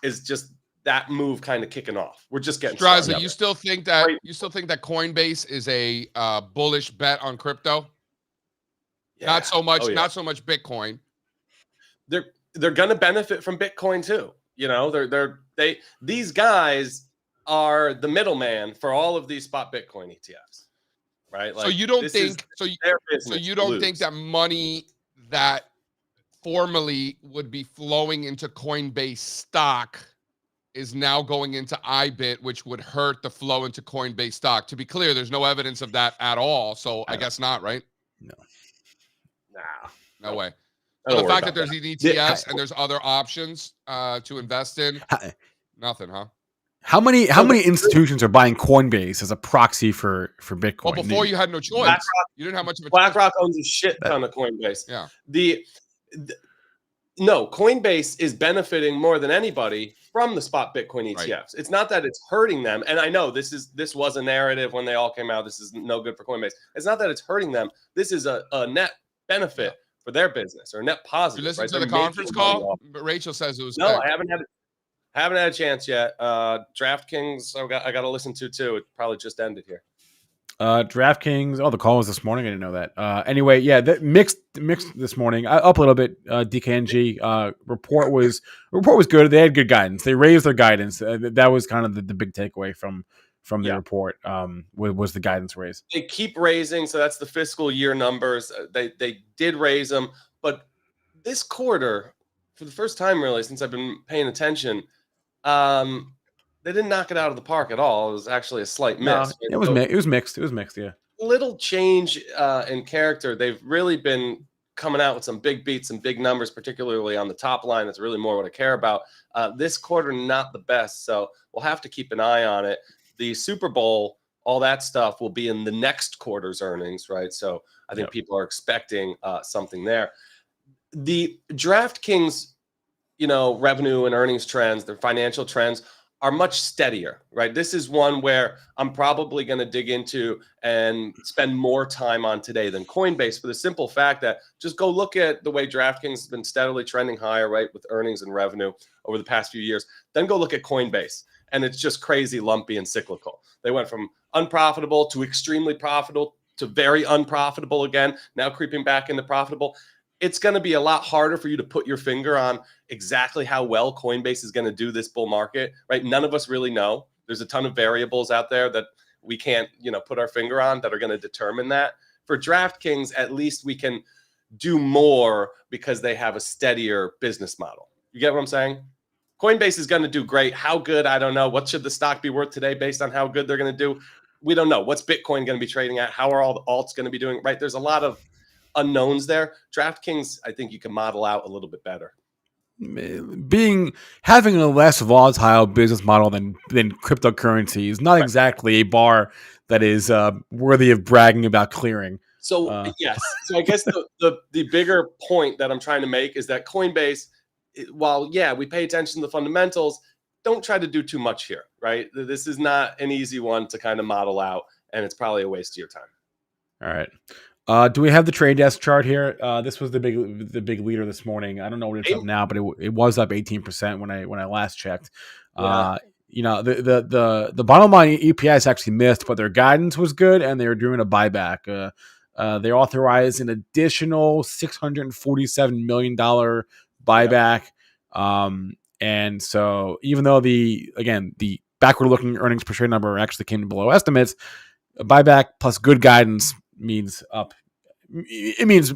is just that move kind of kicking off. We're just getting Strazza, started. you still think that Coinbase is a bullish bet on crypto? Yeah. Not so much Bitcoin. They're going to benefit from Bitcoin too. These guys are the middleman for all of these spot Bitcoin ETFs, right? Like, so you don't think that money that formerly would be flowing into Coinbase stock is now going into IBIT, which would hurt the flow into Coinbase stock? To be clear, there's no evidence of that at all. So I guess not, right? No way. So the fact that there's an ETFs and there's other options to invest in, nothing, huh? How many institutions are buying Coinbase as a proxy for Bitcoin? Well, before you had no choice. You didn't have much of a BlackRock owns a shit ton of Coinbase. Yeah. No, Coinbase is benefiting more than anybody from the spot Bitcoin ETFs. Right. It's not that it's hurting them. And I know this was a narrative when they all came out. This is no good for Coinbase. It's not that it's hurting them. This is a net benefit for their business, or net positive. You listen to the conference call? But Rachel says it was no. I haven't had a chance yet. DraftKings, I got to listen to too. It probably just ended here. DraftKings. Oh, the call was this morning. I didn't know that. Anyway, yeah, mixed this morning. Up a little bit. DKNG report was good. They had good guidance. They raised their guidance. That was kind of the big takeaway from the report. Was the guidance raise? They keep raising, so that's the fiscal year numbers. They did raise them, but this quarter, for the first time really since I've been paying attention, they didn't knock it out of the park at all. It was actually a slight miss. No, it was mixed. Yeah. Little change in character. They've really been coming out with some big beats and big numbers, particularly on the top line. That's really more what I care about. This quarter, not the best. So we'll have to keep an eye on it. The Super Bowl, all that stuff will be in the next quarter's earnings, right? So I think people are expecting something there. The DraftKings, revenue and earnings trends, their financial trends are much steadier, right? This is one where I'm probably going to dig into and spend more time on today than Coinbase, for the simple fact that just go look at the way DraftKings has been steadily trending higher, right, with earnings and revenue over the past few years. Then go look at Coinbase, and it's just crazy, lumpy, and cyclical. They went from unprofitable to extremely profitable to very unprofitable again, now creeping back into profitable. It's going to be a lot harder for you to put your finger on exactly how well Coinbase is going to do this bull market, right? None of us really know. There's a ton of variables out there that we can't, put our finger on that are going to determine that. For DraftKings, at least we can do more because they have a steadier business model. You get what I'm saying? Coinbase is going to do great. How good? I don't know. What should the stock be worth today based on how good they're going to do? We don't know. What's Bitcoin going to be trading at? How are all the alts going to be doing? Right? There's a lot of unknowns there. DraftKings, I think you can model out a little bit better. Having a less volatile business model than cryptocurrency is not exactly a bar that is worthy of bragging about clearing. So yes. So I guess the bigger point that I'm trying to make is that Coinbase, while we pay attention to the fundamentals, don't try to do too much here, right? This is not an easy one to kind of model out, and it's probably a waste of your time. All right. Do we have the trade desk chart here? This was the big leader this morning. I don't know what it's up now, but it was up 18% when I last checked. The bottom line EPS actually missed, but their guidance was good, and they were doing a buyback. They authorized an additional $647 million buyback. And so even though the backward-looking earnings per share number actually came below estimates, a buyback plus good guidance means up. It means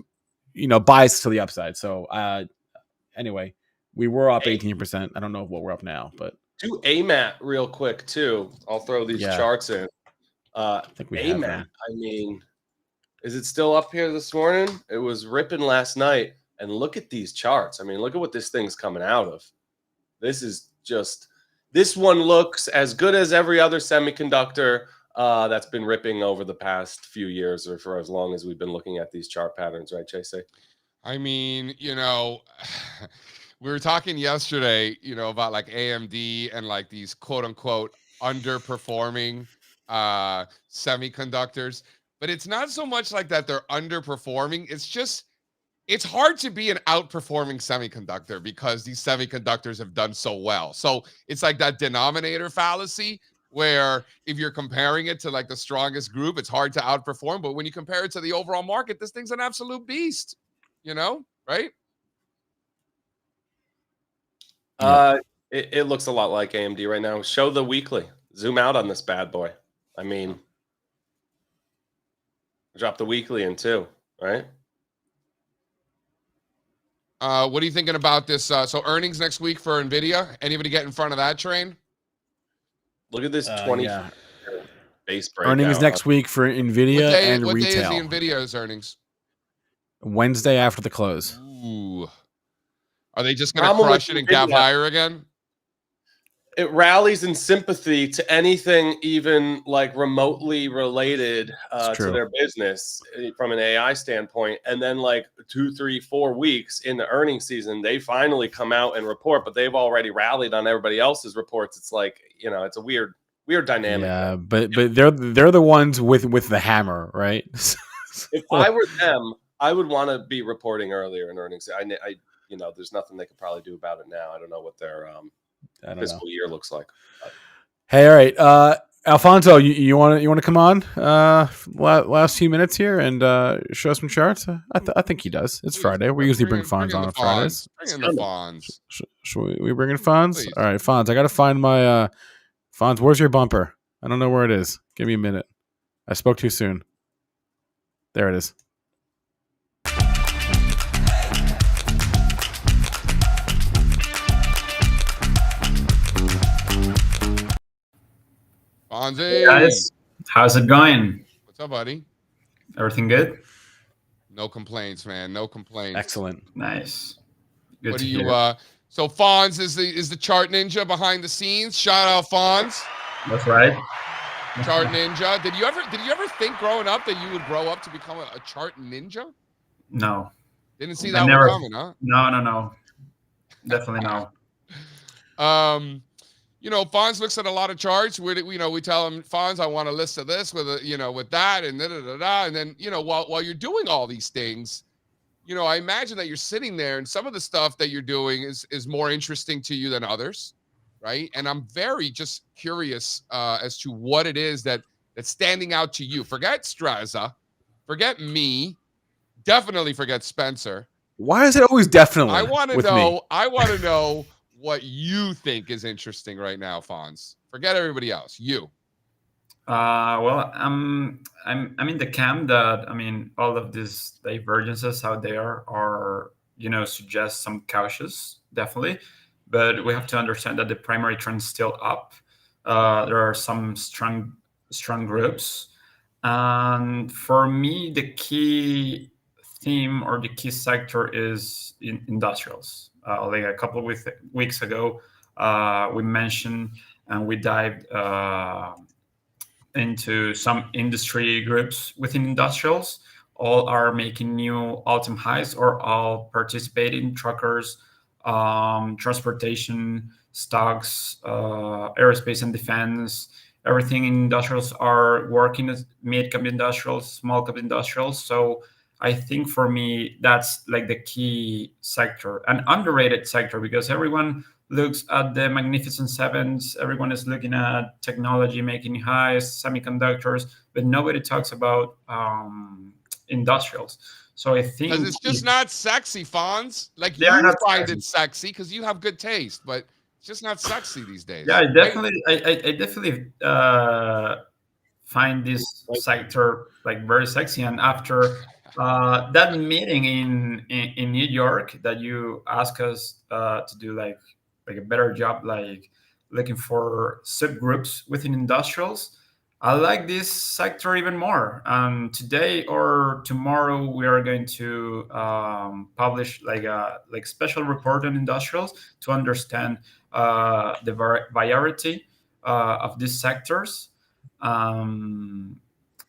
bias to the upside. So anyway, we were up 18%. I don't know what we're up now, but do AMAT real quick too. I'll throw these charts in. I think we have them. I mean, Is it still up here this morning? It was ripping last night. And look at these charts. I mean, look at what this thing's coming out of. This one looks as good as every other semiconductor that's been ripping over the past few years, or for as long as we've been looking at these chart patterns, right, Chase? I mean, we were talking yesterday, about like AMD and like these quote unquote underperforming semiconductors, but it's not so much like that they're underperforming. It's hard to be an outperforming semiconductor because these semiconductors have done so well. So it's like that denominator fallacy where if you're comparing it to like the strongest group, it's hard to outperform. But when you compare it to the overall market, this thing's an absolute beast, right? It looks a lot like AMD right now. Show the weekly. Zoom out on this bad boy. I mean, drop the weekly in too, right? What are you thinking about this? So earnings next week for NVIDIA. Anybody get in front of that train? Look at this 20 base breakout. Earnings next week for NVIDIA and what retail. What day is the NVIDIA's earnings? Wednesday after the close. Ooh. Are they just going to crush it and gap higher again? It rallies in sympathy to anything even like remotely related to their business from an AI standpoint. And then like 2, 3, 4 weeks in the earnings season, they finally come out and report, but they've already rallied on everybody else's reports. It's like, it's a weird dynamic. Yeah, but they're the ones with the hammer, right? If I were them, I would want to be reporting earlier in earnings. I there's nothing they could probably do about it now. I don't know what their fiscal year looks like. Hey, all right, Alfonso, you want to come on last few minutes here and show some charts? I think he does. It's Friday. We usually bring Fonz on Fridays. Bring in the Fonz. Should we bring in Fonz? Please. All right, Fonz. I got to find my Fonz. Where's your bumper? I don't know where it is. Give me a minute. I spoke too soon. There it is. Fonzie. Hey guys, how's it going? What's up, buddy? Everything good? No complaints, man. No complaints. Excellent. Nice. Good What to do you hear. So Fonz is the chart ninja behind the scenes. Shout out Fonz. That's right. Chart ninja. Did you ever think growing up that you would grow up to become a chart ninja? No. Didn't see that one coming, huh? No. Definitely no. Fonz looks at a lot of charts. We tell him, Fonz, I want a list of this with with that and da. And then, while you're doing all these things, I imagine that you're sitting there and some of the stuff that you're doing is more interesting to you than others, right? And I'm very just curious as to what it is that's standing out to you. Forget Strazza, forget me, definitely forget Spencer. Why is it always definitely? I want to know what you think is interesting right now, Fonz. Forget everybody else. You. Well, I'm in the camp that all of these divergences out there are suggest some cautious, definitely, but we have to understand that the primary trend is still up. There are some strong groups, and for me, the key theme or the key sector is in industrials. Like a couple of weeks ago, we mentioned and we dived into some industry groups within industrials. All are making new all-time highs or all participating: truckers, transportation, stocks, aerospace and defense. Everything in industrials are working as mid-cap industrials, small-cap industrials. So I think for me, that's like the key sector, an underrated sector, because everyone looks at the Magnificent Sevens. Everyone is looking at technology making highs, semiconductors, but nobody talks about industrials. So I think because it's just not sexy, Fonz. Like They you are not find sexy. it sexy because you have good taste, but it's just not sexy these days. Yeah, I definitely find this sector like very sexy. And after that meeting in New York, that you asked us to do like a better job, like looking for subgroups within industrials, I like this sector even more. Today or tomorrow, we are going to publish like a special report on industrials to understand the variety of these sectors, and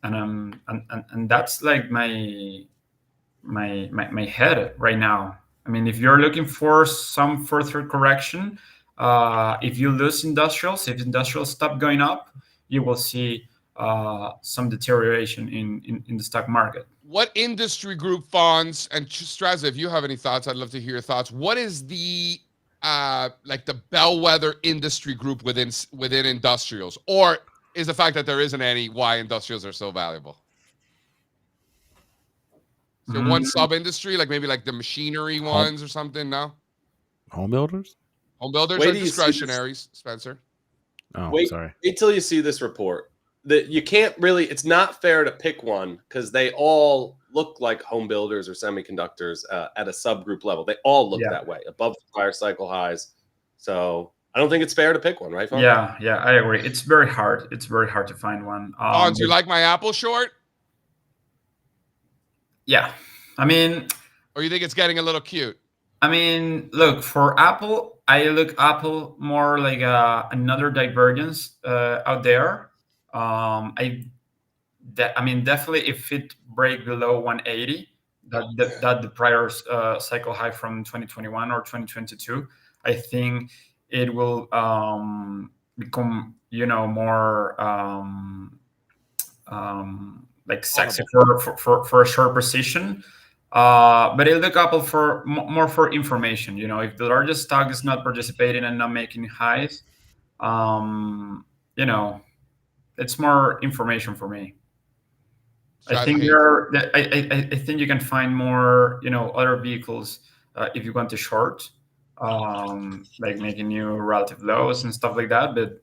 that's like my head right now. I mean, if you're looking for some further correction, if you lose industrials, if industrials stop going up, you will see some deterioration in the stock market. What industry group funds, and Strazza, if you have any thoughts, I'd love to hear your thoughts. What is the like the bellwether industry group within industrials, or is the fact that there isn't any why industrials are so valuable? Is there one sub industry, like maybe like the machinery ones or something? No. Home builders. Home builders Wait are till you see discretionaries, Spencer. Oh, sorry. Wait till you see this report. That you can't really. It's not fair to pick one because they all look like home builders or semiconductors at a subgroup level. They all look that way, above the prior cycle highs. So I don't think it's fair to pick one, right, Fonz? Yeah, I agree. It's very hard. It's very hard to find one. Fonz, you like my Apple short? Yeah, I mean, or you think it's getting a little cute? I mean, look, for Apple, I look Apple more like another divergence out there. I mean, definitely if it break below 180, that the prior cycle high from 2021 or 2022, I think it will become, more like sexy for a short position. But I look Apple for more for information. If the largest stock is not participating and not making highs, it's more information for me. I think I think you can find more, other vehicles if you want to short, like making new relative lows and stuff like that. But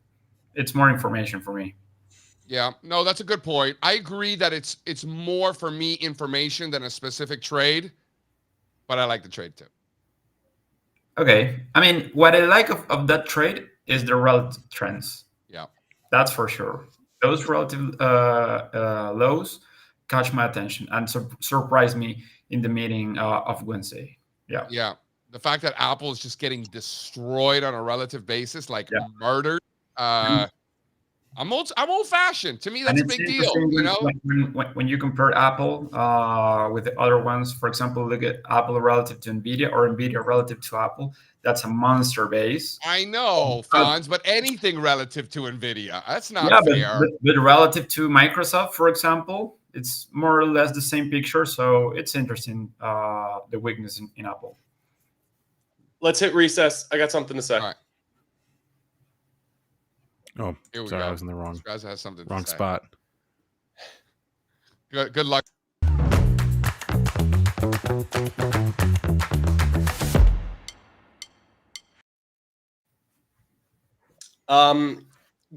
it's more information for me. Yeah, no, that's a good point. I agree that it's more for me information than a specific trade, but I like the trade too. Okay, I mean, what I like of that trade is the relative trends. Yeah, that's for sure. Those relative lows catch my attention and surprise me in the meeting of Wednesday. Yeah. The fact that Apple is just getting destroyed on a relative basis, like murdered. I'm old-fashioned. To me, that's a big deal. When you compare Apple with the other ones, for example, look at Apple relative to Nvidia or Nvidia relative to Apple. That's a monster base. I know, Fonz, but anything relative to Nvidia, that's not fair. But relative to Microsoft, for example, it's more or less the same picture. So it's interesting, the weakness in Apple. Let's hit recess. I got something to say. All right. Oh, sorry, I was in the wrong has something wrong to say. spot. Good luck.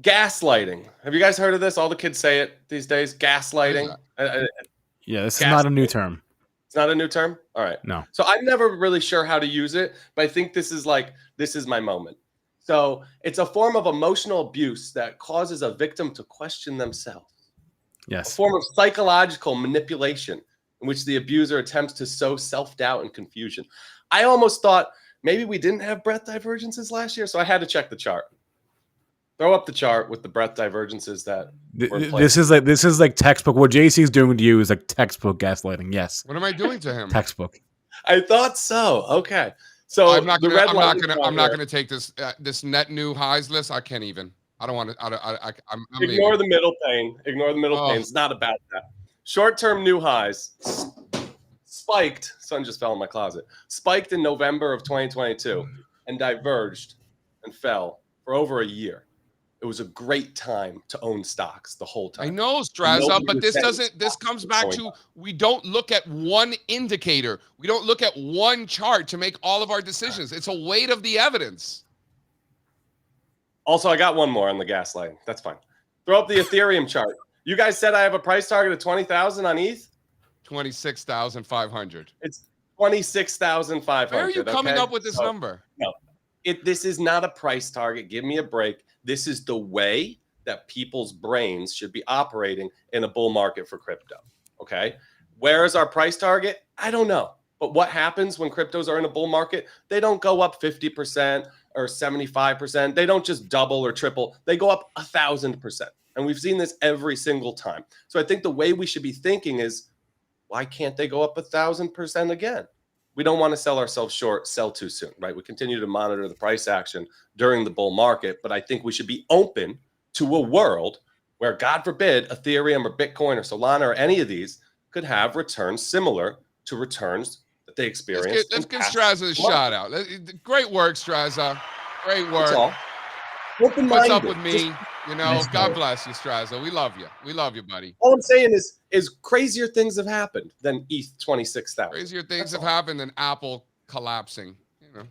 Gaslighting. Have you guys heard of this? All the kids say it these days. Gaslighting. Yeah, this is not a new term. It's not a new term? All right. No. So I'm never really sure how to use it, but I think this is my moment. So it's a form of emotional abuse that causes a victim to question themselves. Yes. A form of psychological manipulation in which the abuser attempts to sow self-doubt and confusion. I almost thought maybe we didn't have breadth divergences last year, so I had to check the chart. Throw up the chart with the breadth divergences that this is like textbook. What JC's doing to you is like textbook gaslighting. Yes. What am I doing to him? Textbook. I thought so. Okay. So I'm not gonna take this net new highs list. I can't even. I don't want to. I'm ignore the middle pane. Ignore the middle pane. It's not about that. Short-term new highs spiked. Sun just fell in my closet. Spiked in November of 2022 and diverged and fell for over a year. It was a great time to own stocks the whole time. I know, Strazza, but this comes back to we don't look at one indicator. We don't look at one chart to make all of our decisions. It's a weight of the evidence. Also, I got one more on the gaslighting. That's fine. Throw up the Ethereum chart. You guys said I have a price target of 20,000 on ETH? 26,500. It's 26,500. Where are you coming up with this number? No. This is not a price target. Give me a break. This is the way that people's brains should be operating in a bull market for crypto. Okay. Where is our price target? I don't know. But what happens when cryptos are in a bull market? They don't go up 50% or 75%. They don't just double or triple. They go up 1,000%. And we've seen this every single time. So I think the way we should be thinking is, why can't they go up 1,000% again? We don't want to sell ourselves short, sell too soon, right? We continue to monitor the price action during the bull market, but I think we should be open to a world where, God forbid, Ethereum or Bitcoin or Solana or any of these could have returns similar to returns that they experienced. Let's give Strazza a shout out. Great work, Strazza. Great work. That's all. What's up with me? You know, God bless you, Strazza. We love you. We love you, buddy. All I'm saying is crazier things have happened than ETH 26,000. Crazier things have happened than Apple collapsing. You know,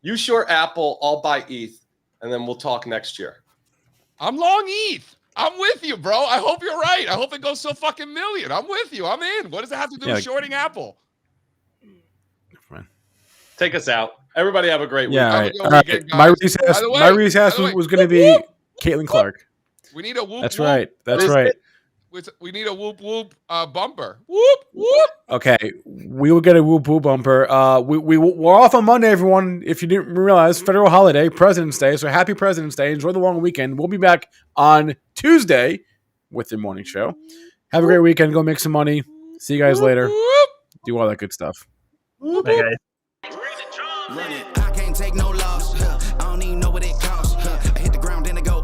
you short Apple, I'll buy ETH, and then we'll talk next year. I'm long ETH. I'm with you, bro. I hope you're right. I hope it goes to a fucking million. I'm with you. I'm in. What does it have to do with shorting Apple? Take us out. Everybody have a great week. Yeah, all right. My recess was going to be Caitlin Clark. We need a whoop. That's right. That's right. We need a whoop whoop bumper. Whoop whoop. Okay, we will get a whoop whoop bumper. We're off on Monday, everyone. If you didn't realize, federal holiday, President's Day. So happy President's Day. Enjoy the long weekend. We'll be back on Tuesday with the morning show. Have a great weekend. Go make some money. See you guys later. Do all that good stuff. Bye, guys. I can't take no loss. I don't even know what it costs. I hit the ground, then I go